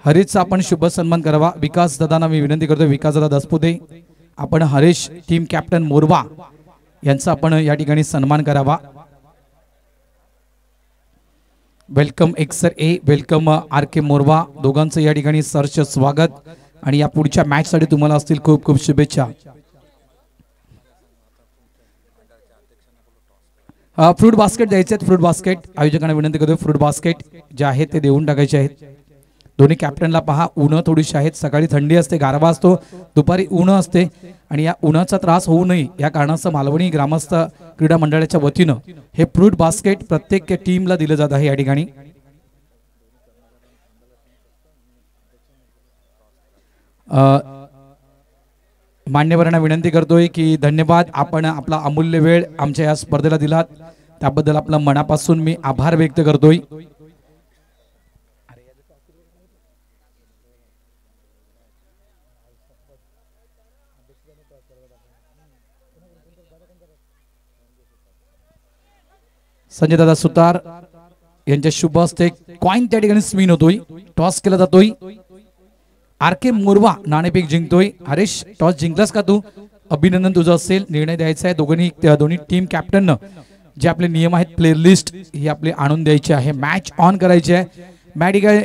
हरेशचा आपण शुभ सन्मान करावा. विकास दादांना मी विनंती करतोय, विकास दादा दचपुते आपण हरेश टीम कॅप्टन मोरवा यांचा आपण या ठिकाणी सन्मान करावा. वेलकम एक्सर ए, वेलकम आर के मोरवा, दोघांचं या ठिकाणी सरच स्वागत आणि या पुढच्या मॅच साठी तुम्हाला असतील खूप खूप शुभेच्छा. फ्रूट बास्केट द्यायचे आहेत. फ्रूट बास्केट आयोजकांना विनंती करतो, फ्रूट बास्केट जे आहेत ते देऊन टाकायचे आहेत. दोन्ही कॅप्टनला पहा, उन्ह थोडीशी आहेत. सकाळी थंडी असते, गारवा असतो, दुपारी उन्ह असते आणि या उन्हाचा त्रास होऊ नये या कारणास्तव मालवणी ग्रामस्थ क्रीडा मंडळाच्या वतीनं हे फ्रूट बास्केट प्रत्येक टीमला दिलं जात आहे. या ठिकाणी मान्यवरांना विनंती करतोय की धन्यवाद, आपण आपला अमूल्य वेळ आमच्या या स्पर्धेला दिलात त्याबद्दल आपलं मनापासून मी आभार व्यक्त करतोय. संजय दादा सुतार यांच्या शुभ हस्ते कॉइन त्या ठिकाणी स्पिन होतोय, टॉस केला जातोय. आर के मोरवा नाणेफेक जिंकतोय. हरेश टॉस जिंकलास का तू? अभिनंदन तुझं असेल. निर्णय द्यायचा आहे दोन्ही टीम कॅप्टननं जे आपले नियम आहेत प्लेयर लिस्ट ही आपली आणून द्यायची आहे. मॅच ऑन करायची आहे.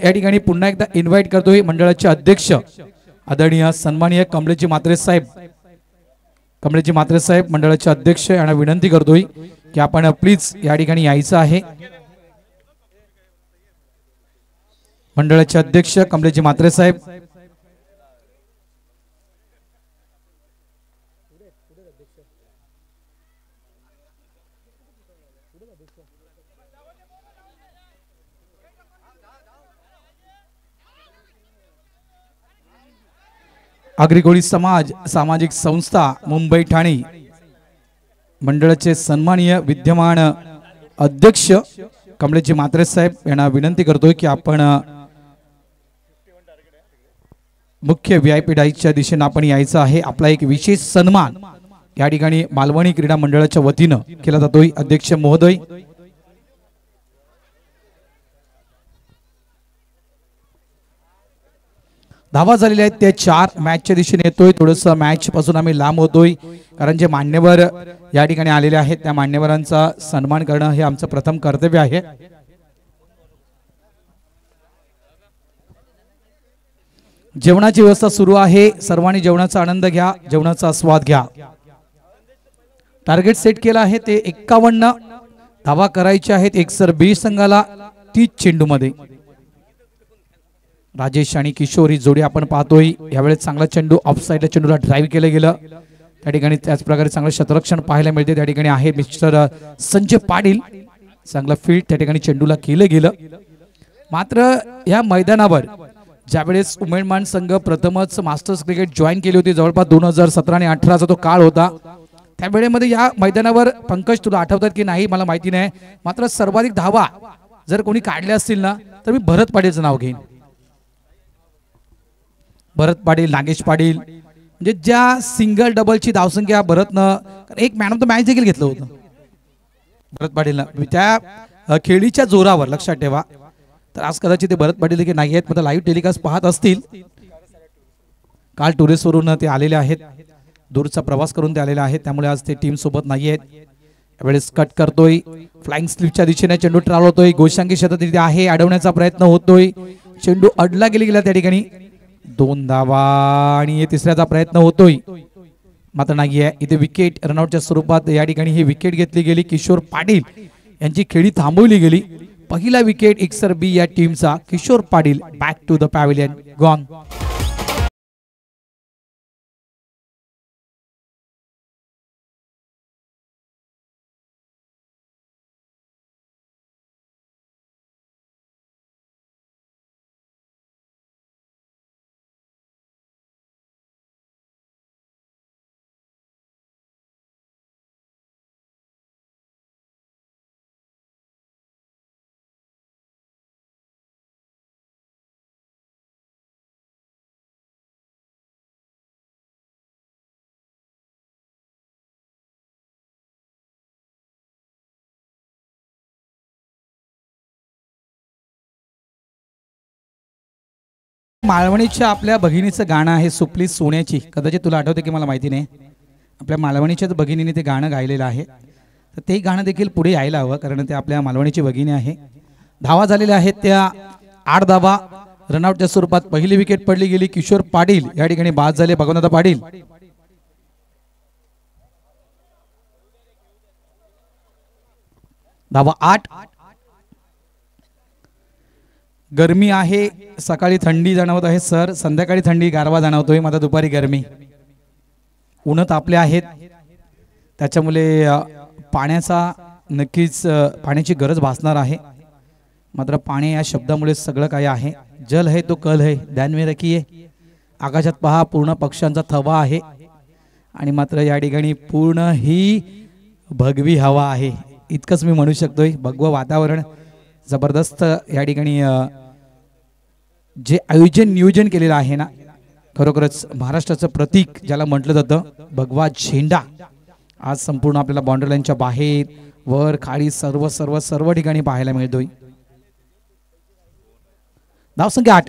या ठिकाणी पुन्हा एकदा इन्व्हाइट करतोय मंडळाचे अध्यक्ष आदरणीय सन्माननीय कमलेशजी म्हात्रे साहेब मंडळाचे अध्यक्ष यांना विनंती करतोय की आपण प्लीज या ठिकाणी यायचं आहे. मंडळाचे अध्यक्ष कमलेशजी म्हात्रे साहेब. आगरी समाज सामाजिक संस्था मुंबई ठाणे मंडळाचे सन्माननीय विद्यमान अध्यक्ष कमलेशजी म्हात्रे साहेब यांना विनंती करतोय की आपण मुख्य VIP डाईच्या दिशेने आपण यायचं आहे. आपला एक विशेष सन्मान या ठिकाणी मालवणी क्रीडा मंडळाच्या वतीनं केला जातोय. अध्यक्ष महोदय, धावा झालेल्या आहेत त्या 4 मॅचच्या दिशेने येतोय. थोडंसं मॅच पासून आम्ही लांब होतोय कारण जे मान्यवर या ठिकाणी आलेले आहेत त्या मान्यवरांचा सन्मान करणं हे आमचं प्रथम कर्तव्य आहे. जेवणाची व्यवस्था सुरू आहे. सर्वांनी जेवणाचा आनंद घ्या, जेवणाचा आस्वाद घ्या. टार्गेट सेट केला आहे ते 51 धावा करायचे आहेत एकसर बी संघाला 30 चेंडूमध्ये. राजेश आणि किशोर ही जोडी आपण पाहतोय. यावेळेस चांगला चेंडू ऑफसाईडला चेंडूला ड्राईव्ह केलं गेलं. त्या ठिकाणी त्याच प्रकारे चांगलं शतरक्षण पाहायला मिळते. त्या ठिकाणी आहे मिस्टर संजय पाटील. चांगला फील्ड त्या ठिकाणी चेंडूला केलं गेलं. मात्र या मैदानावर ज्यावेळेस उमेदमान संघ प्रथमच मास्टर्स क्रिकेट जॉईन केली होती जवळपास 2017 आणि 18चा तो काळ होता. त्यावेळेमध्ये या मैदानावर पंकज तुला आठवतात की नाही मला माहिती नाही, मात्र सर्वाधिक धावा जर कोणी काढल्या असतील ना तर मी भरत पाटीलचं नाव घेईन. भरत पाटील, नागेश पाटील म्हणजे ज्या सिंगल डबलची धावसंख्या भरतनं एक मॅन ऑफ द मॅच देखील घेतलं होतं भरत पाटीलनं त्या खेळीच्या जोरावर. लक्षात ठेवा. तर आज कदाचित ते भरत पाटील देखील नाही आहेत, मात्र लाईव्ह टेलिकास्ट पाहत असतील. काल टुरिस्टवरून ते आलेले आहेत, दूरचा प्रवास करून ते आलेले आहेत, त्यामुळे आज ते टीम सोबत नाही आहेत. यावेळेस कट करतोय फ्लाइंग स्लिपच्या दिशेने चेंडू ट्राल होतोय. गोशांकी शतक तिथे आहे, अडवण्याचा प्रयत्न होतोय. चेंडू अडला गेला त्या ठिकाणी 2 धावा आणि तिसऱ्याचा प्रयत्न होतोय मात्र नाहीये. इथे विकेट रनआउटच्या स्वरूपात या ठिकाणी ही विकेट घेतली गेली. किशोर पाटील यांची खेळी थांबवली गेली. पहिला विकेट एकसर बी या टीमचा. Kishor Patil back to the pavilion gone. मालवणीच्या आपल्या भगिनीचं गाणं आहे सुपली सोन्याची. कदाचित तुला आठवते की मला माहिती नाही. आपल्या मालवणीच्याच भगिनीने ते गाणं गायलेलं आहे. तर ते गाणं देखील पुढे यायला हवं कारण ते आपल्या मालवणीची भगिनी आहे. धावा झालेल्या आहेत त्या 8 धावा. रनआउटच्या स्वरूपात पहिली विकेट पडली गेली. किशोर पाटील या ठिकाणी बाद झाले. भगवंत पाटील धावा 8. गरमी आहे, सकाळी थंडी जाणवत आहे सर, संध्याकाळी थंडी गारवा जाणवतोय, मात्र दुपारी गरमी. ऊन तापले आहेत त्याच्यामुळे पाण्याचा नक्कीच पाण्याची गरज भासणार आहे. मात्र पाणी या शब्दामुळे सगळं काही आहे. जल है तो कल है, ध्यान में रखिए. आकाशात पहा पूर्ण पक्ष्यांचा थवा आहे आणि मात्र या ठिकाणी पूर्ण ही भगवी हवा आहे. इतकंच मी म्हणू शकतोय. भगवं वातावरण जबरदस्त या ठिकाणी जे नियोजन केलेलं आहे ना, खरोखरच महाराष्ट्राचं प्रतीक ज्याला म्हटलं जातं भगवा झेंडा आज संपूर्ण आपल्याला बाउंड्री लाईनच्या बाहेर वर खाली सर्व सर्व सर्व ठिकाणी पाहायला मिळतोय. धावसंख्या 8.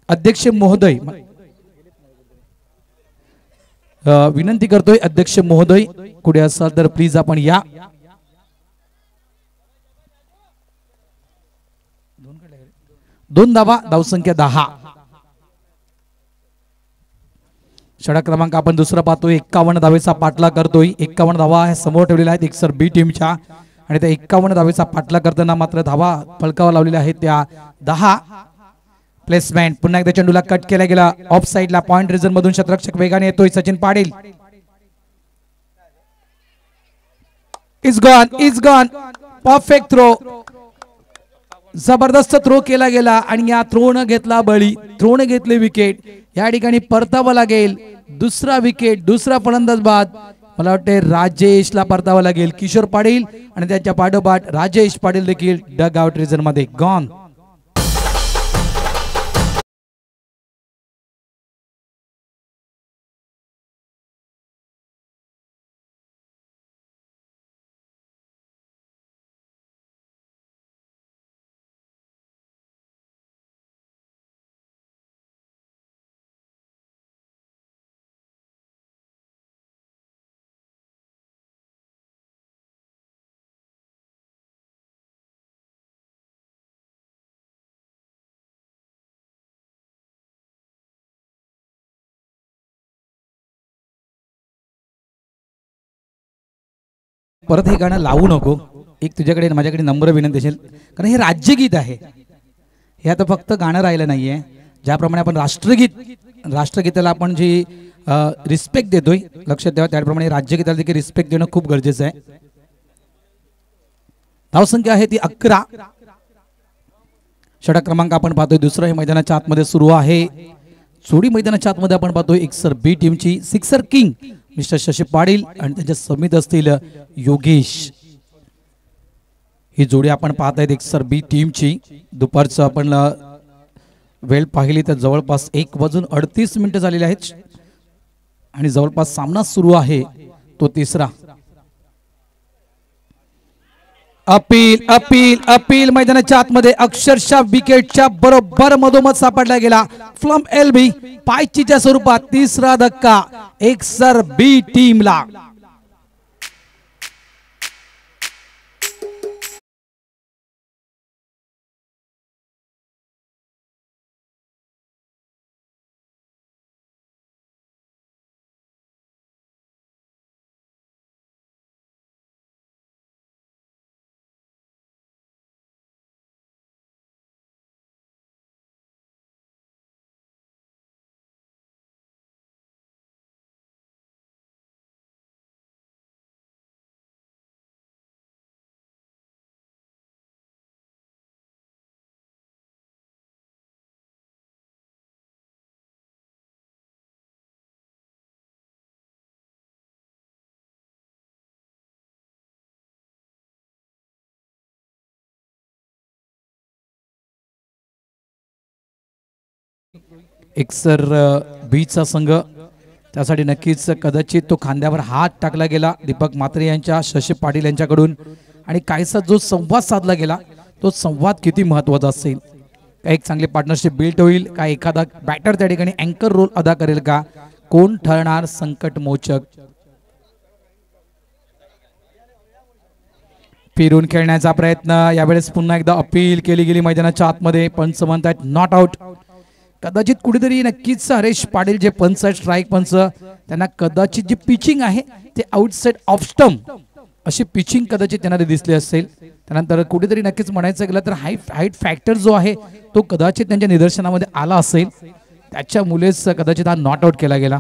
अध्यक्ष महोदय विनंती करतोय अध्यक्ष महोदय कुठे असाल तर प्लीज आपण या. दोन धावा, धावसंख्या 10. षटक क्रमांक आपण दुसरा पाहतोय. 51 धावेचा पाठलाग करतोय. 51 धावा समोर ठेवलेल्या आहेत एक्सर बी टीमच्या आणि त्या 51 धावेचा पाठलाग करताना मात्र धावा फलकावर लावलेल्या आहेत त्या 10. प्लेसमेंट पुन्हा एकदा चेंडूला कट केला गेला ऑफ साइडला. पॉइंट रिजन मधून शतरक्षक वेगाने येतोय Sachin Patil. Is gone perfect throw. जबरदस्त थ्रो केला गेला आणि या थ्रोनं घेतला बळी. थ्रोने घेतले विकेट. या ठिकाणी परतावा लागेल दुसरा विकेट. दुसरा फलंदाज बाद. मला वाटते राजेशला परतावा लागेल. किशोर पाटील आणि त्याच्या पाठोपाठ राजेश पाटील देखील डग आउट रिजन मध्ये गॉन. परत हे गाणं लावू नको. एक तुझ्याकडे माझ्याकडे नम्र विनंती असेल कारण हे राज्यगीत आहे. हे आता फक्त गाणं राहिलं नाहीये. ज्याप्रमाणे आपण राष्ट्रगीताला आपण जी रिस्पेक्ट देतोय लक्षात ठेवा त्याप्रमाणे राज्यगीताला देखील रिस्पेक्ट देणं खूप गरजेचं आहे. धावसंख्या आहे ती 11. षटक क्रमांक आपण पाहतोय दुसरं हे मैदानाच्या आतमध्ये सुरू आहे. जोडी मैदानाच्या आतमध्ये आपण पाहतोय एक्सर बी टीमची sixer king mister Shashi Patil आणि त्यांच्या समित असतील योगेश. ही जोडी आपण पाहत आहेत एक्सर बी टीमची. दुपारचं आपण वेळ पाहिली तर जवळपास 1:38 झालेले आहेत आणि जवळपास सामना सुरू आहे तो तिसरा. अपील अपील अपील मैदानाच्या आतमध्ये अक्षरशः विकेटच्या बरोबर मधोमध सापडला गेला. फ्लम एलबी पायचीच्या स्वरूपात तिसरा धक्का एक्सर बी टीमला. एक्सर बीचा संघ त्यासाठी नक्कीच कदाचित तो खांद्यावर हात टाकला गेला दीपक म्हात्रे यांच्या शशी पाटील यांच्याकडून आणि काहीसा जो संवाद साधला गेला तो संवाद किती महत्त्वाचा असेल. एक चांगली पार्टनरशिप बिल्ड होईल का एखादा बॅटर त्या ठिकाणी अँकर रोल अदा करेल का. कोण ठरणार संकट मोचक. फिरून खेळण्याचा प्रयत्न यावेळेस पुन्हा एकदा अपील केली गेली मैदानाच्या आतमध्ये. पंच म्हणतात नॉट आउट. कदाचित कुठेतरी नक्कीच हरेश पाटील जे पंच आहेत स्ट्राईक पंच त्यांना कदाचित जी पिचिंग आहे ते आउटसाइड ऑफ स्टंप अशी पिचिंग कदाचित त्यांना दिसली असेल. त्यानंतर कुठेतरी नक्कीच म्हणायचं गेलं तर हाईट फॅक्टर जो आहे तो कदाचित त्यांच्या निदर्शनामध्ये आला असेल. त्याच्यामुळेच कदाचित हा नॉट आउट केला गेला.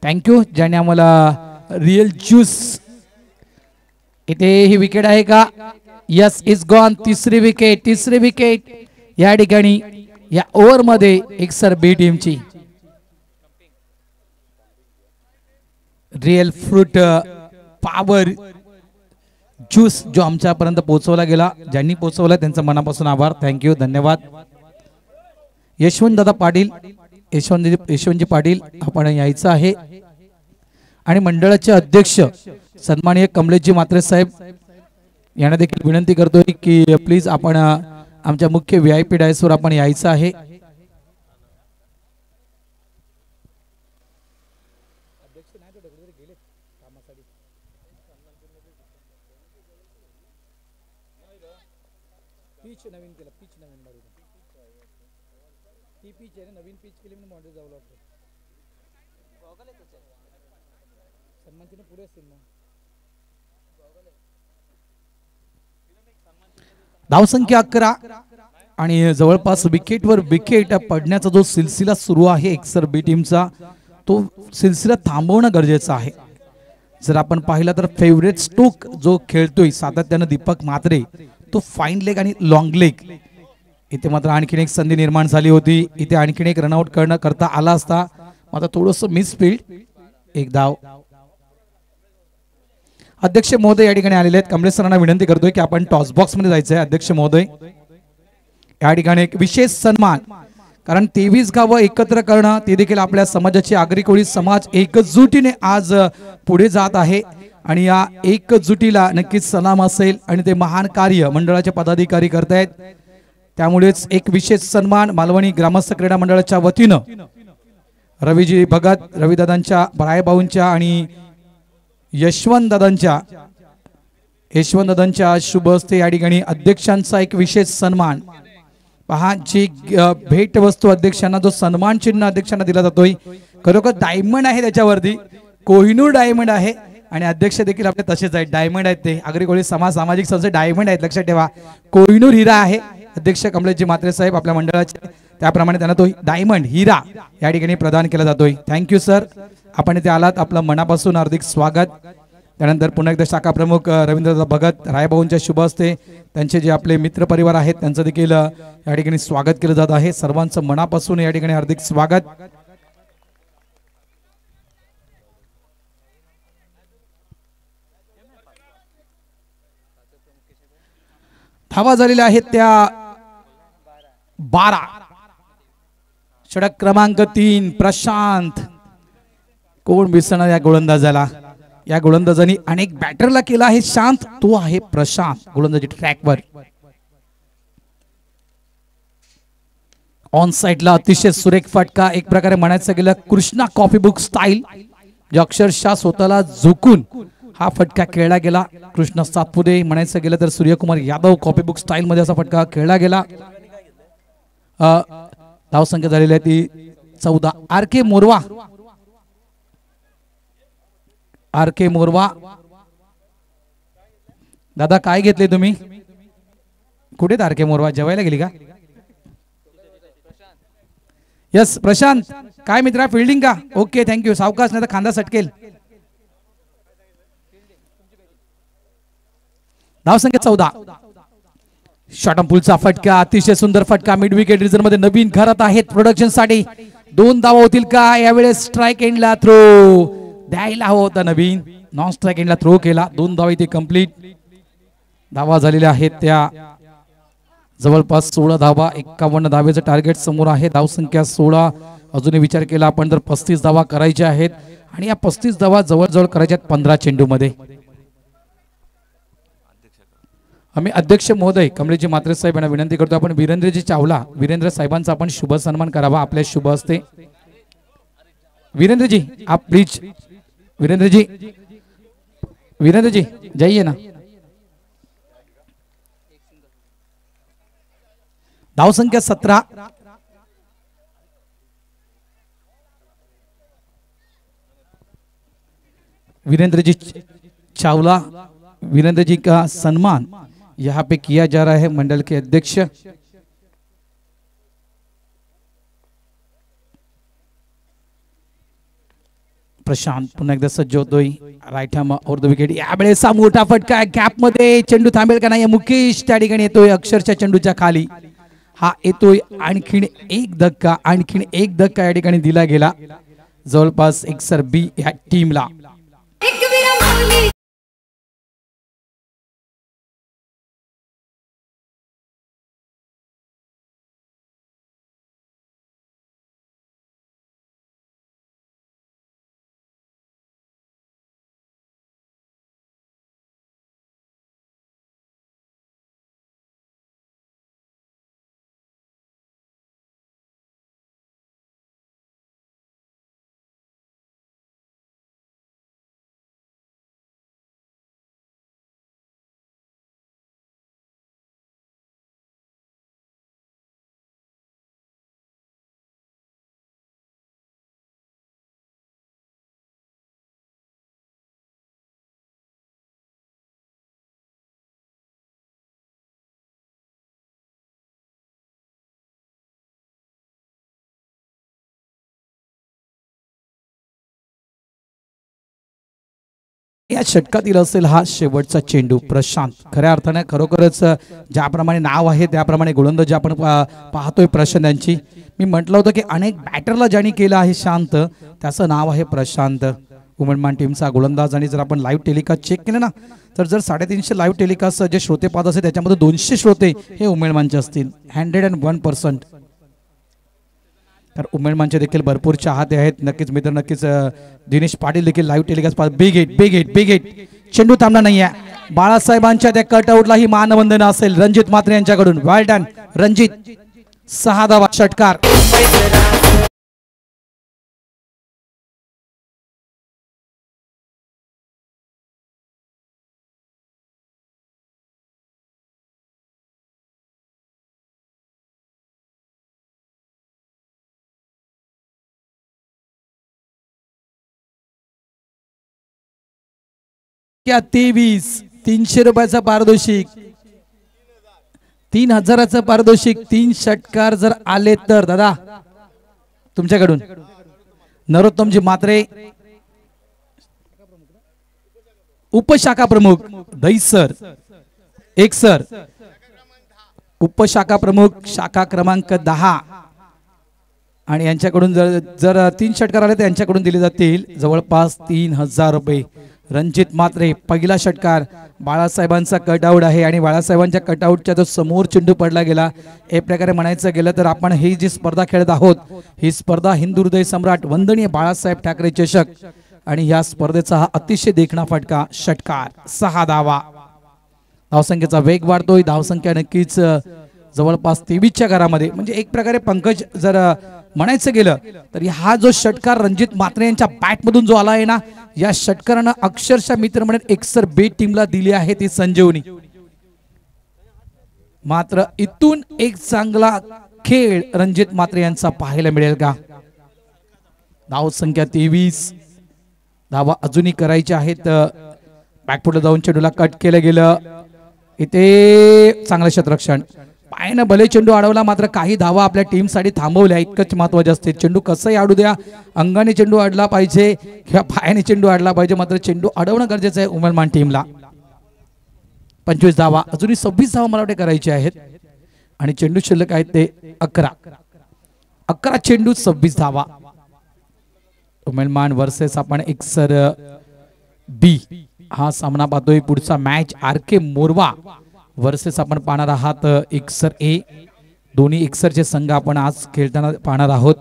थँक्यू ज्याने आम्हाला रिअल ज्यूस. इथे ही विकेट आहे का. Yes is gone. तिसरी विकेट या ठिकाणी या ओव्हर मध्ये एक्सर बी टीमची. रिअल फ्रूट पॉवर ज्यूस जो आमच्यापर्यंत पोहोचवला गेला ज्यांनी पोहोचवला त्यांचा मनापासून आभार. थँक्यू धन्यवाद. यशवंत दादा पाटील यशवंतजी पाटील आपण यायचं आहे आणि मंडळाचे अध्यक्ष सन्माननीय कमलेशजी म्हात्रे साहेब यांना देखील विनंती करतोय की प्लीज आपण आमच्या मुख्य VIP डायसवर आपण यायचं आहे. पिच नवीन केलं, पिच नवीन मारू ती पिच आहे ना, नवीन पिच केली म्हणून मॉडेल जावं लागतं. सन्मानचिन्ह पुढे असतील ना. धावसंख्या 11 आणि जवळपास विकेटवर विकेट पडण्याचा जो सिलसिला सुरू आहे एक्सर बी टीमचा, तो सिलसिला थांबवणं गरजेचं आहे. जर आपण पाहिलं तर फेवरेट स्टोक जो खेळतोय सातत्यानं दीपक म्हात्रे, तो फाईन लेग आणि लॉंग लेग, इथे मात्र आणखीन एक संधी निर्माण झाली होती. इथे आणखीन एक रनआउट करता आला असता, मात्र थोडंसं मिसफील्ड. एक धाव. अध्यक्ष महोदय या ठिकाणी आलेले आहेत. कमलेश सरांना विनंती करतोय की आपण टॉस बॉक्स मध्ये जायचं आहे. अध्यक्ष महोदय या ठिकाणी एक विशेष सन्मान, कारण 23 गावं एकत्र करणं ते देखील आपल्या समाजाची आगरी कोळी समाज एकजुटीने आज पुढे जात आहे आणि या एकजुटीला नक्कीच सलाम असेल आणि ते महान कार्य मंडळाचे पदाधिकारी करतायत. त्यामुळेच एक विशेष सन्मान मालवणी ग्रामस्थ क्रीडा मंडळाच्या वतीनं रवीजी भगत, रविदादांच्या, बरायभाऊंच्या आणि यशवंत दादांच्या शुभ हस्ते या ठिकाणी अध्यक्षांचा एक विशेष सन्मान. पहा, जी भेट वस्तू अध्यक्षांना, जो सन्मान चिन्ह अध्यक्षांना दिला जातोय, खरोखर डायमंड आहे त्याच्यावरती, कोहिनूर डायमंड आहे आणि अध्यक्ष देखील आपले तसेच आहेत, डायमंड आहेत ते. आगरी कोळी समाज सामाजिक संस्थे डायमंड आहेत, लक्षात ठेवा. कोहिनूर हिरा आहे अध्यक्ष कमलेशजी म्हात्रे साहेब आपल्या मंडळाचे, त्याप्रमाणे त्यांना तो डायमंड हिरा या ठिकाणी प्रदान केला जातोय. थँक्यू सर, आपण इथे आलात, आपलं मनापासून हार्दिक स्वागत. त्यानंतर पुन्हा एकदा शाखा प्रमुख रवींद्र भगत रायभाऊंच्या शुभ हस्ते त्यांचे जे आपले मित्र परिवार आहेत त्यांचं देखील या ठिकाणी स्वागत केलं जात आहे. सर्वांचं मनापासून या ठिकाणी हार्दिक स्वागत. धावा झालेल्या आहेत त्या 12. षटक क्रमांक 3 प्रशांत. कोण विसरणार या गोलंदाजाला. या गोलंदाजांनी अनेक बॅटरला केला आहे शांत, तो आहे प्रशांत गोलंदाजी ट्रॅकवर. ऑन साइडला अतिशय सुरेख फटका, एक प्रकारे म्हणायचं गेलं कृष्णा कॉफी बुक स्टाईल, जो अक्षरशः स्वतःला झुकून हा फटका खेळला गेला. कृष्ण सातपुते म्हणायचं गेलं तर Suryakumar Yadav coffee book style मध्ये असा फटका खेळला गेला. धावसंख्या झालेली आहे ती 14. आर के मोरवा दादा काय घेतले तुम्ही, कुठे आर के मोरवा, जेवायला गेली का? यस प्रशांत, काय मित्रा फिल्डिंग का? Okay thank you. सावकाश नाही तर खांदा सटकेल. धावसंख्या 14. शॉटमपूलचा फटका, अतिशय सुंदर फटका. मिड विकेट रिझर्व मध्ये नवीन घरात आहेत प्रोडक्शन साठी. 2 धावा होतील का? यावेळेस स्ट्राइक एंडला थ्रो द्यायला हवा होता, नवीन नॉन स्ट्राइक एंडला थ्रो केला. 2 धावा इथे कंप्लीट. धावा झालेल्या आहेत त्या जवळपास 16 धावा. 51 धावेचं टार्गेट समोर आहे. धावसंख्या 16. अजूनही विचार केला आपण तर 35 धावा करायच्या आहेत आणि या 35 धावा जवळजवळ करायच्या आहेत 15 चेंडू मध्ये. आम्ही अध्यक्ष महोदय कमलेशजी म्हात्रे साहेब यांना विनंती करतो, आपण वीरेंद्रजी चावला, वीरेंद्र साहेबांचा आपण शुभ सन्मान करावा आपल्या शुभ हस्ते. वीरेंद्रजी आप प्लीज, वीरेंद्रजी जाइए ना. धावसंख्या 17. वीरेंद्रजी चावला, वीरेंद्रजी का सम्मान यहाँ पे किया जा रहा है मंडल के अध्यक्ष. प्रशांत पुन्हा एकदा सज्ज होतोय. Right arm over the wicket. यावेळेस मोठा फटका गॅप मध्ये, चेंडू थांबेल का नाही? मुकेश त्या ठिकाणी येतोय अक्षरशः चेंडूच्या खाली. हा येतोय आणखीन एक धक्का या ठिकाणी दिला गेला जवळपास एक्सर बी या टीमला. या षटकातील असेल हा शेवटचा चेंडू. प्रशांत खऱ्या अर्थाने खरोखरच ज्याप्रमाणे नाव आहे त्याप्रमाणे गोलंदाजी आपण पाहतोय प्रशांत यांची. मी म्हटलं होतं की अनेक बॅटरला ज्यांनी केलं आहे शांत, त्याचं नाव आहे प्रशांत. वुमेनमॅन टीमचा गोलंदाज. आणि जर आपण लाईव्ह टेलिकास्ट चेक केलं ना, तर जर 350 लाईव्ह टेलिकास्ट जे श्रोते पाहत असेल त्याच्यामध्ये 200 श्रोते हे वुमेनमॅनचे असतील. 101%. तर वुमेनमॅनचे देखील भरपूर चाहते आहेत. नक्कीच मित्र, नक्कीच दिनेश पाटील देखील लाईव्ह टेलिकास्ट पाहत. Big hit, big hit, big hit. चेंडू थांबला नाहीये. बाळासाहेबांच्या त्या कटआउटला ही मानवंदना असेल रणजित म्हात्रे यांच्याकडून. वेल डन रणजित. 6 धावा षटकार. क्या 23. 300 रुपयाचं पारितोषिक. 3000चं पारितोषिक. 3 षटकार जर आले तर दादा तुमच्याकडून नरोत्तमजी म्हात्रे, उपशाखा प्रमुख दहीसर, एक सर, उपशाखा प्रमुख शाखा क्रमांक 10. आणि यांच्याकडून जर 3 षटकार आले तर यांच्याकडून दिले जातील जवळपास 3000 रुपये. रणजित म्हात्रे पहिला षटकार. बाळासाहेबांचा कटआउट आहे आणि बाळासाहेबांच्या कटआउटच्या जो समोर चेंडू पडला गेला. एक प्रकारे म्हणायचं गेलं तर आपण ही जी स्पर्धा खेळत आहोत ही स्पर्धा हिंदू हृदय सम्राट वंदनीय बाळासाहेब ठाकरे चषक आणि या स्पर्धेचा हा अतिशय देखणा फटका. षटकार. 6 धावा. धावसंख्येचा वेग वाढतोय. धावसंख्या नक्कीच जवळपास 23च्या घरामध्ये. म्हणजे एक प्रकारे पंकज जर म्हणायचं गेलं तर हा जो षटकार रणजित म्हात्रे यांच्या बॅटमधून जो आला आहे ना, या षटकारानं अक्षरशः मित्र म्हणत एकसर बे टीमला दिली आहे ती संजीवनी. मात्र इथून एक चांगला खेळ रणजित म्हात्रे यांचा पाहायला मिळेल का? धावसंख्या 23. धावा अजूनही करायच्या आहेत. बॅकफुटला जाऊन चेंडूला कट केलं गेलं. इथे चांगलं क्षेत्ररक्षण. पायानं भले चेंडू अडवला मात्र काही धावा आपल्या टीमसाठी थांबवल्या. इतकंच महत्वाचे असते. चेंडू कसंही अडू द्या, अंगाने चेंडू अडला पाहिजे किंवा पायाने चेंडू अडला पाहिजे, मात्र चेंडू अडवणं गरजेचं आहे वुमेनमॅन टीमला. 25 धावा. अजूनही 26 धावा मला वाटते करायचे आहेत आणि चेंडू शिल्लक आहेत ते 11. 11 चेंडू 26 धावा. वुमेनमॅन वर्सेस आपण एकसर बी हा सामना पाहतोय. पुढचा मॅच आर.के. मोरवा वर्सेस आपण पाहणार आहात एकसर ए. दोन्ही एकसरचे संघ आपण आज खेळताना पाहणार आहोत.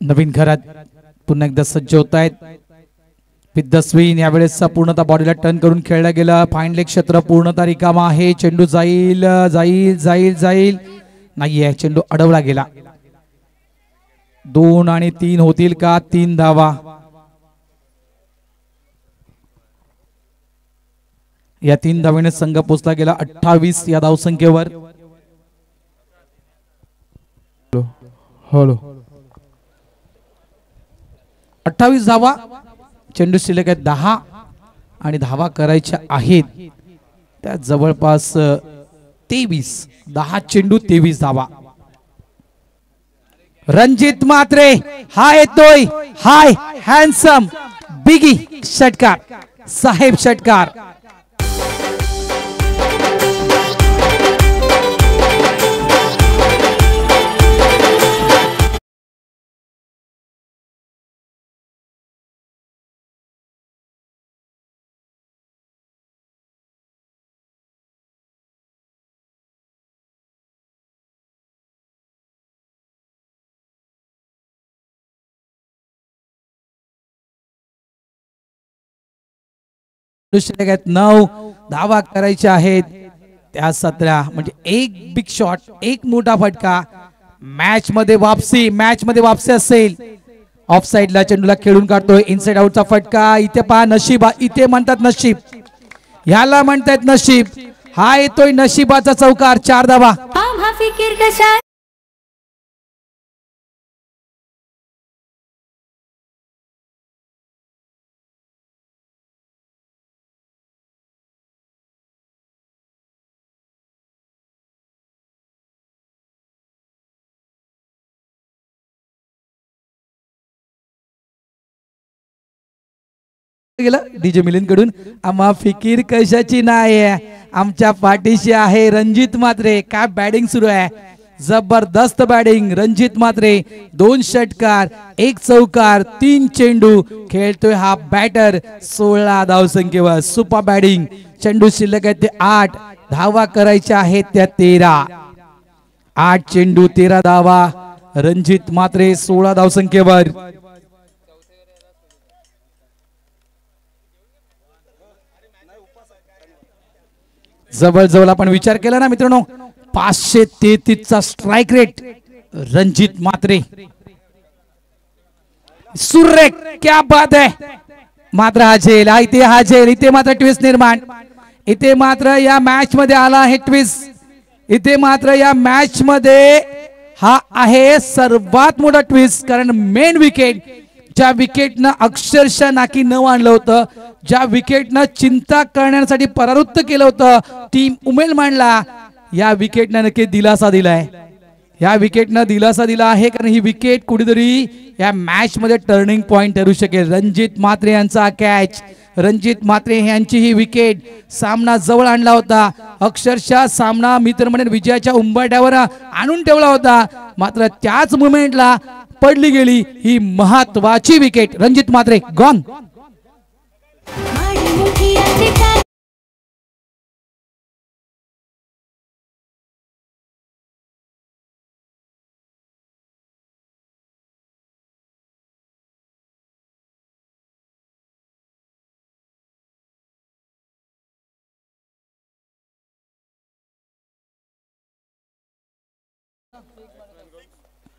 नवीन घरात पुन्हा एकदा सज्ज होत आहेत विथ द स्विंग. यावेळेस पूर्णतः बॉडीला टर्न करून खेळला गेला. फाईन लेग क्षेत्र पूर्णतः रिकामा आहे. चेंडू जाईल जाईल जाईल जाईल नाहीये. चेंडू अडवला गेला. 2 आणि 3 होतील का? 3 धावा. या 3 धावेने संघ पोचला गेला 28 या धावसंख्येवर. हॅलो 28 धावा. चेंडू शिल्लक आहेत 10 आणि धावा करायच्या आहेत त्या जवळपास 23. 10 चेंडू 23 धावा. रणजित म्हात्रे हा येतोय. हाय हँडसम बिगी षटकार. साहेब षटकार. आहेत 9 धावा करायच्या आहेत त्या 17. म्हणजे एक बिग शॉट, एक मोठा फटका. मॅच मध्ये वापसी असेल. ऑफ साइडला चेंडूला खेळून काढतोय. इनसाइड आउटचा फटका. इथे पहा नशीब. इथे म्हणतात नशीब, ह्याला म्हणतात नशीब. हा येतोय नशिबाचा चौकार. 4 धावा. गेलं डीजे मिलिंद कडून. आम्हा फिकीर कशाची नाही, आमच्या पाठीशी आहे रणजित म्हात्रे. काय बॅटिंग सुरू आहे, जबरदस्त बॅटिंग. रणजित म्हात्रे 2 षटकार 1 चौकार 3 चेंडू खेळतोय हा बॅटर. 16 धावसंख्येवर super batting. चेंडू शिल्लक आहेत ते 8, धावा करायच्या आहेत त्या 13. 8 चेंडू 13 धावा. रणजित म्हात्रे 16 धावसंख्येवर. जवळ आपण विचार केला ना मित्रांनो, 533 चा स्ट्राइक रेट रणजित म्हात्रे. सुरेख, क्या बात है. मात्र हा झेल, इथे हा झेल, इथे मात्र ट्विस्ट निर्माण. इथे मात्र या मॅच मध्ये आला आहे ट्विस्ट. इथे मात्र या मॅच मध्ये हा आहे सर्वात मोठा ट्विस्ट. कारण मेन विकेट, ज्या विकेटनं अक्षरशः नाकी न आणलं होतं, ज्या विकेटनं चिंता करण्यासाठी परावृत्त केलं होतं टीम उमेल मांडला, या विकेटनं नक्की दिलासा दिलाय. या विकेटनं दिलासा दिला आहे, कारण ही विकेट कुठेतरी या मॅच मध्ये टर्निंग पॉइंट ठरू शकेल. रणजित म्हात्रे यांचा कॅच, रणजित म्हात्रे यांची ही विकेट सामना जवळ आणला होता. अक्षरशः सामना मी तर म्हणेन विजयाच्या उंबरठ्यावर आणून ठेवला होता. मात्र त्याच मुमेंटला पडली गेली ही महत्वाची wicket. Ranjit Mhatre gone.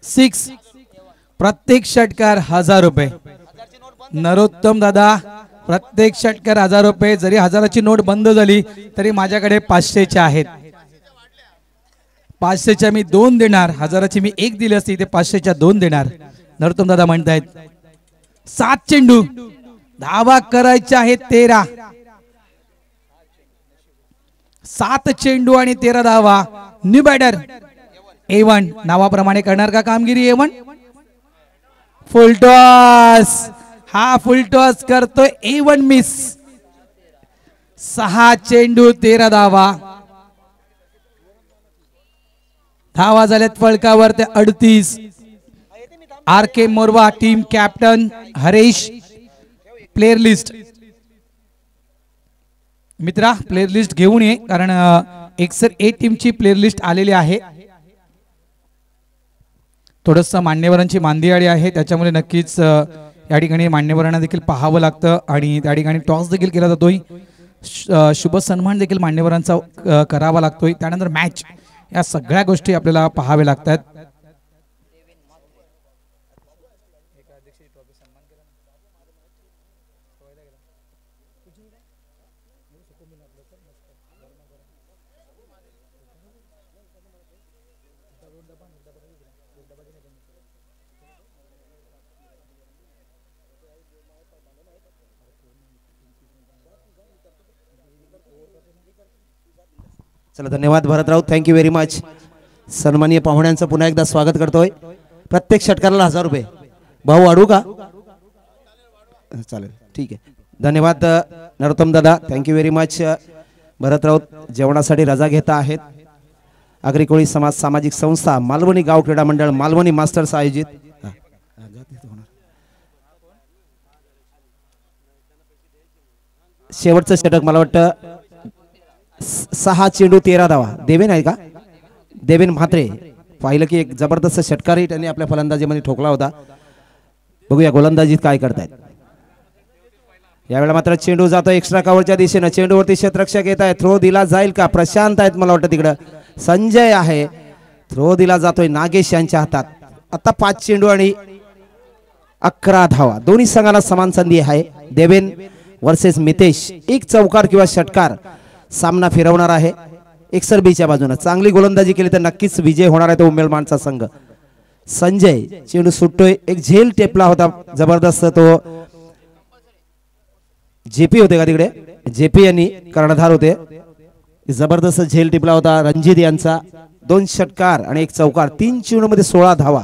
Six. प्रत्येक षटकार 1000 रुपये. नरोत्तम दादा, प्रत्येक षटकार 1000 रुपये. जरी 1000ची नोट बंद झाली तरी माझ्याकडे 500च्या आहेत. 500च्या मी 2 देणार. 1000ची मी 1 दिली असती, ते 500च्या 2 देणार. नरोत्तम दादा म्हणतायत 7 चेंडू, धावा करायच्या आहेत 13. 7 चेंडू आणि 13 धावा. न्यू बॅटर A1 नावाप्रमाणे करणार का कामगिरी. A1 फुलटॉस, हा फुलटॉस करतोय. A1 miss. 6 चेंडू 13 धावा. धावा झाल्यात फलकावर ते 38. RK Morwa team captain. Haresh player list. मित्रा प्लेयर लिस्ट घेऊन ये, कारण एक्सर ए टीमची प्लेयर लिस्ट आलेली आहे. थोडस मान्यवरांची मांदियाळी आहे, त्याच्यामुळे नक्कीच या ठिकाणी मान्यवरांना देखील पाहावं लागतं आणि त्या ठिकाणी टॉस देखील केला जातोय. शुभ सन्मान देखील मान्यवरांचा करावा लागतोय. त्यानंतर मॅच, या सगळ्या गोष्टी आपल्याला पाहाव्या लागतात. चला धन्यवाद भरत राऊत, थँक्यू व्हेरी मच. सन्माननीय पाहुण्यांचं पुन्हा एकदा स्वागत करतोय. प्रत्येक षटकाराला 1000 रुपये. भाऊ वाढू का? चालेल, ठीक आहे. धन्यवाद नरोत्तम दादा, थँक्यू व्हेरी मच. भरत राऊत जेवणासाठी रजा घेता आहेत. आगरी समाज सामाजिक संस्था, मालवणी गाव क्रीडा मंडळ, मालवणी मास्टर्स आयोजित. शेवटचं षटक मला वाटतं 6 चेंडू 13 धावा. देवेन आहे का? देवेन म्हात्रे. पाहिलं की एक जबरदस्त षटकारही त्यांनी आपल्या फलंदाजीमध्ये ठोकला होता. बघूया गोलंदाजीत काय करतायत. यावेळेला मात्र चेंडू जातो एक्स्ट्रा कव्हरच्या दिशेनं. चेंडूवरती क्षेत्ररक्षक येत आहे. थ्रो दिला जाईल का? प्रशांत आहेत मला वाटतं तिकडं. संजय आहे. थ्रो दिला जातोय नागेश यांच्या हातात. आता 5 चेंडू आणि 11 धावा. दोन्ही संघाला समान संधी आहे. देवेन वर्सेस मितेश. एक चौकार किंवा षटकार सामना फिरवणार आहे. एक्सर बीच्या बाजूने चांगली गोलंदाजी केली तर नक्कीच विजय होणार आहे तो उमेलमानचा संघ. संजय चेंडू सुटतोय. एक झेल टेपला होता जबरदस्त, तो जेपी होते का तिकडे? जेपी यांनी कर्णधार होते. जबरदस्त झेल टिपला होता रणजित यांचा. 2 षटकार आणि 1 चौकार. 3 चेंडू मध्ये 16 धावा.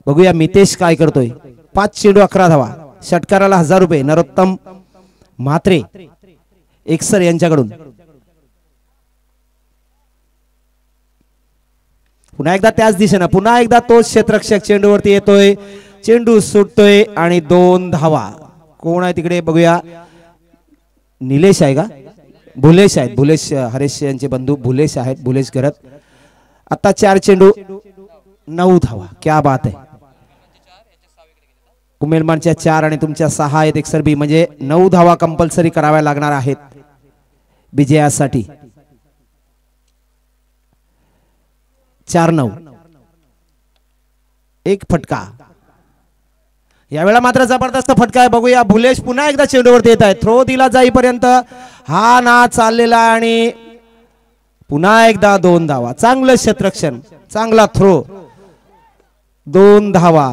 बघूया मितेश काय करतोय. 5 चेंडू 11 धावा. षटकाराला 1000 रुपये. नरोत्तम म्हात्रे एकसर यांच्याकडून पुन्हा एकदा त्याच दिशेनं पुन्हा एकदा तोच क्षेत्ररक्षक चेंडूवरती येतोय, चेंडू सुटतोय आणि 2 धावा. कोण आहे तिकडे बघूया. निलेश आहे का? भुलेश आहेत. भुलेश हरेश यांचे बंधू भुलेश आहेत. भुलेश घरत. आता 4 चेंडू 9 धावा. क्या बात आहे. उमेलमानच्या 4 आणि तुमच्या 6 आहेत एकसर बी, म्हणजे 9 धावा कंपल्सरी कराव्या लागणार आहेत विजयासाठी. 4-9 एक फटका. यावेळेला मात्र जबरदस्त फटका आहे. बघूया भुलेश पुन्हा एकदा चेंडूवरती येत आहे. थ्रो दिला जाईपर्यंत हा ना चाललेला आणि पुन्हा एकदा 2 धावा. चांगलं क्षेत्ररक्षण, चांगला थ्रो, 2 धावा.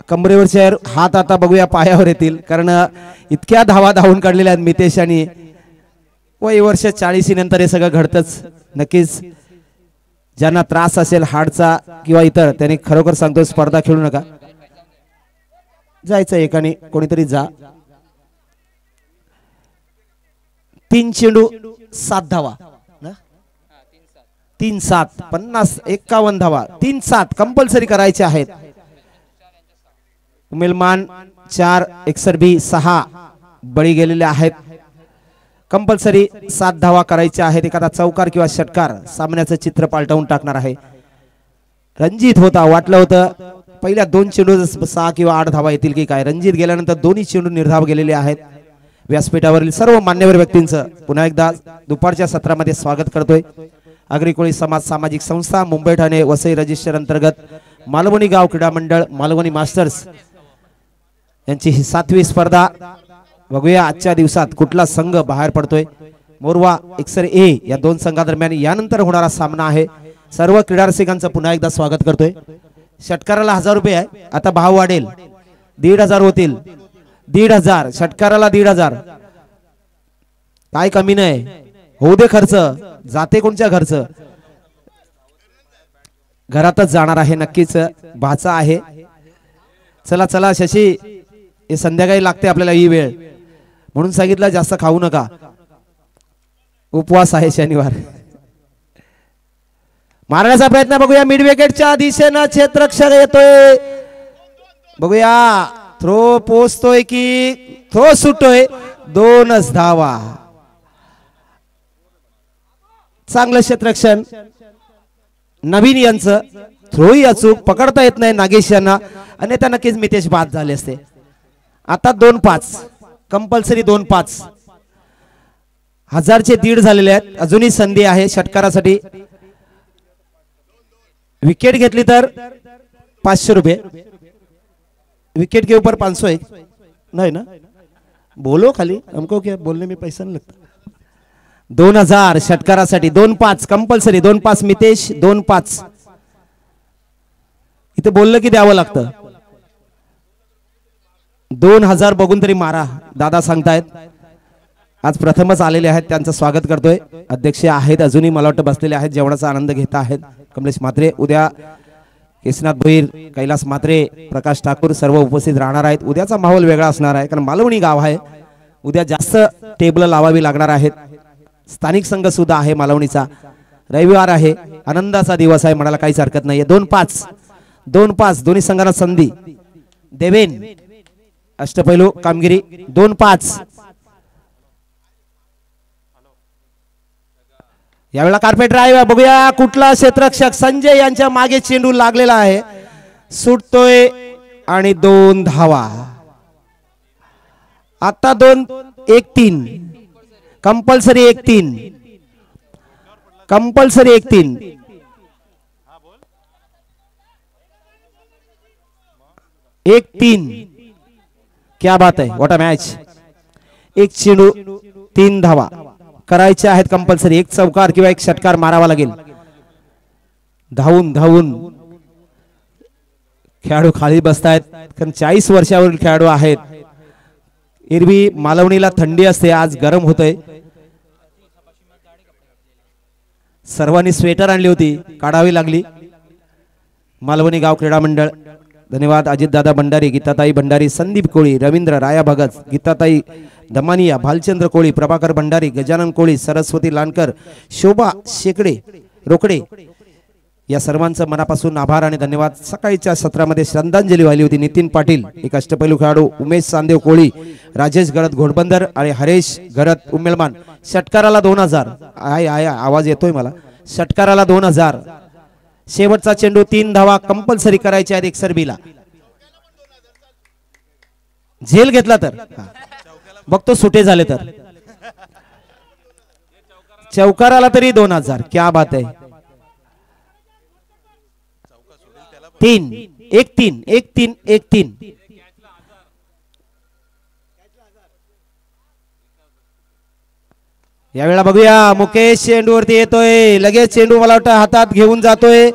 कमरेवरचे हात आता बघूया पायावर येतील, कारण इतक्या धावा धावून काढलेल्या आहेत मितेश आणि वय वर्ष 40 नंतर हे सगळं घडतंच. नक्कीच ज्यांना त्रास असेल हाडचा किंवा इतर, त्यांनी खरोखर सांगतो स्पर्धा खेळू नका. जायचं एकाने कोणीतरी जा. 3 चेंडू 7 धावा. 3-7 50 51 धावा. 3-7 कंपल्सरी करायचे आहेत. उमेलमान 4 एकसर बी 6 बळी गेलेले आहेत. कंपल्सरी 7 धावा करायच्या आहेत. एखादा चौकार किंवा षटकार सामन्याचं चित्र पालटवून टाकणार आहे. रणजित होता, वाटलं होतं पहिल्या 2 चेंडू 6 किंवा 8 धावा येतील की काय. रणजित गेल्यानंतर दोन्ही चेंडू निर्धाव गेलेले आहेत. व्यासपीठावरील सर्व मान्यवर व्यक्तींचं पुन्हा एकदा दुपारच्या सत्रामध्ये स्वागत करतोय. आगरी कोळी समाज सामाजिक संस्था मुंबई ठाणे वसई रजिस्टर अंतर्गत मालवणी गाव क्रीडा मंडळ मालवणी मास्टर्स यांची ही 7वी स्पर्धा. बघूया आजच्या दिवसात कुठला संघ बाहेर पडतोय. मोरवा एकसर ए या 2 संघादरम्यान यानंतर होणारा सामना आहे. सर्व क्रीडा रसिकांचं पुन्हा एकदा स्वागत करतोय. षटकाराला 1000 रुपये आहे. आता भाव वाढेल, 1500 होतील. 1500 षटकाराला 1500. काय कमी नाही, होऊ दे खर्च. जाते कोणच्या घरचं, घरातच जाणार आहे. नक्कीच भाचा आहे. चला चला शशी, हे संध्याकाळी लागते आपल्याला ही वेळ, म्हणून सांगितलं जास्त खाऊ नका, उपवास आहे शनिवार. मारण्याचा प्रयत्न बघूया. मिड विकेटच्या दिशेनं क्षेत्ररक्षक येतोय. बघूया थ्रो पोचतोय की थ्रो सुटतोय. 2च धावा. चांगलं क्षेत्ररक्षण नवीन यांचं. थ्रोही अचूक, पकडता येत नाही नागेश यांना, अन्यथा नक्कीच मितेश बाद झाले असते. आता 2-5 कंपल्सरी 2-5. 1000चे 1.5 झालेले आहेत. अजूनही संधी आहे षटकारासाठी. विकेट घेतली तर 500 रुपये. विकेट के ऊपर 500 नहीं ना. बोलो खाली, हमको क्या बोलने में पैसा नहीं लगता. 2000 षटकारासाठी. 2-5 कंपल्सरी. 2-5 मितेश. 2-5 इथे बोललं की द्यावं लागतं. 2000 बघून तरी मारा, दादा सांगतायत. आज प्रथमच आलेले आहेत, त्यांचं स्वागत करतोय. अध्यक्ष आहेत अजूनही मला वाटतं बसलेले आहेत, जेवणाचा आनंद घेत आहेत. कमलेश म्हात्रे, उद्या केशनाथ भोईर, कैलास म्हात्रे, प्रकाश ठाकूर सर्व उपस्थित राहणार आहेत. उद्याचा माहोल वेगळा असणार आहे, कारण मालवणी गाव आहे. उद्या जास्त टेबल लावावी लागणार आहेत. स्थानिक संघ सुद्धा आहे मालवणीचा. रविवार आहे, आनंदाचा दिवस आहे, म्हणायला काहीच हरकत नाहीये. 2-5 2-5 दोन्ही संघांना संधी. देवेन अष्टपैलू कामगिरी. 2-5 यावेळेला कार्पेट ड्राइव्ह. बघूया कुठला क्षेत्ररक्षक. संजय यांच्या मागे चेंडू लागलेला आहे, सुटतोय आणि 2 धावा. आता 2-1-3 कंपल्सरी. 1-3 कंपल्सरी. 1-3 1-3. क्या बात आहे, व्हॉट अ मॅच. 1 चेंडू 3 धावा करायचे आहेत कंपल्सरी. 1 चौकार किंवा 1 षटकार मारावा लागेल. धावून धावून खेळाडू खाली बसतायत, कारण 40 वर्षावरील खेळाडू आहेत. एरवी मालवणीला थंडी असते, आज गरम होतंय. सर्वांनी स्वेटर आणली होती, काढावी लागली. मालवणी गाव क्रीडा मंडळ धन्यवाद. अजितदादा भंडारी, गीताताई भंडारी, संदीप कोळी, रवींद्र, राया भगत, गीताताई दमानिया, भालचंद्र कोळी, प्रभाकर भंडारी, गजानन कोळी, सरस्वती लांडकर, शोभा शेकडे रोकडे, या सर्वांचं मनापासून आभार आणि धन्यवाद. सकाळीच्या सत्रामध्ये श्रद्धांजली वाहिली होती. नितीन पाटील एक अष्टपैलू खेळाडू, उमेश सांदेव कोळी, राजेश गरत घोडबंदर आणि हरेश गरत उमेलमान. षटकाराला 2000. आवाज येतोय मला. षटकाराला 2000. शेवटचा चेंडू 3 धावा कंपल्सरी करायचे आहेत एकसरबीला. झेल घेतला तर बघतो सुटे झाले तर चौकाराला तरी 2000. क्या बात आहे. 3 1 3 1 3 1 3. यावेळेला बघूया मुकेश चेंडूवरती येतोय. लगेच चेंडू मला वाटतं हातात घेऊन जातोय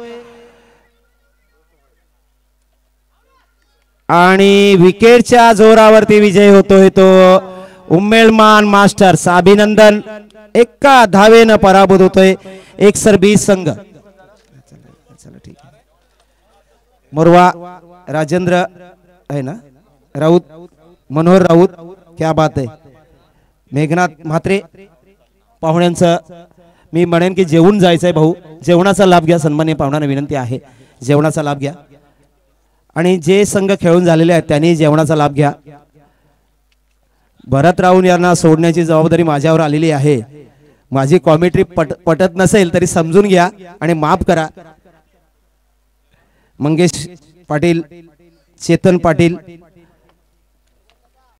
आणि विकेटच्या जोरावरती विजय होतोय तो उम्मेळमान मास्टर्स. अभिनंदन. एका धावेनं पराभूत होतोय एकसरबी संघ. चला ठीक आहे. मोरवा राजेंद्र आहे ना, राऊत, मनोहर राऊत. क्या बात आहे. मेघनाथ म्हात्रे पाहुण्यांचं मी म्हणेन की जेवून जायचंय भाऊ. जेवणाचा लाभ घ्या. सन्माननीय पाहुण्यांना विनंती आहे जेवणाचा लाभ घ्या आणि जे संघ खेळून झालेले आहेत त्यांनी जेवणाचा लाभ घ्या. भरत राऊत यांना सोडण्याची जबाबदारी माझ्यावर आलेली आहे. माझी कॉमेंट्री पटत नसेल तरी समजून घ्या आणि माफ करा. मंगेश पाटील, चेतन पाटील,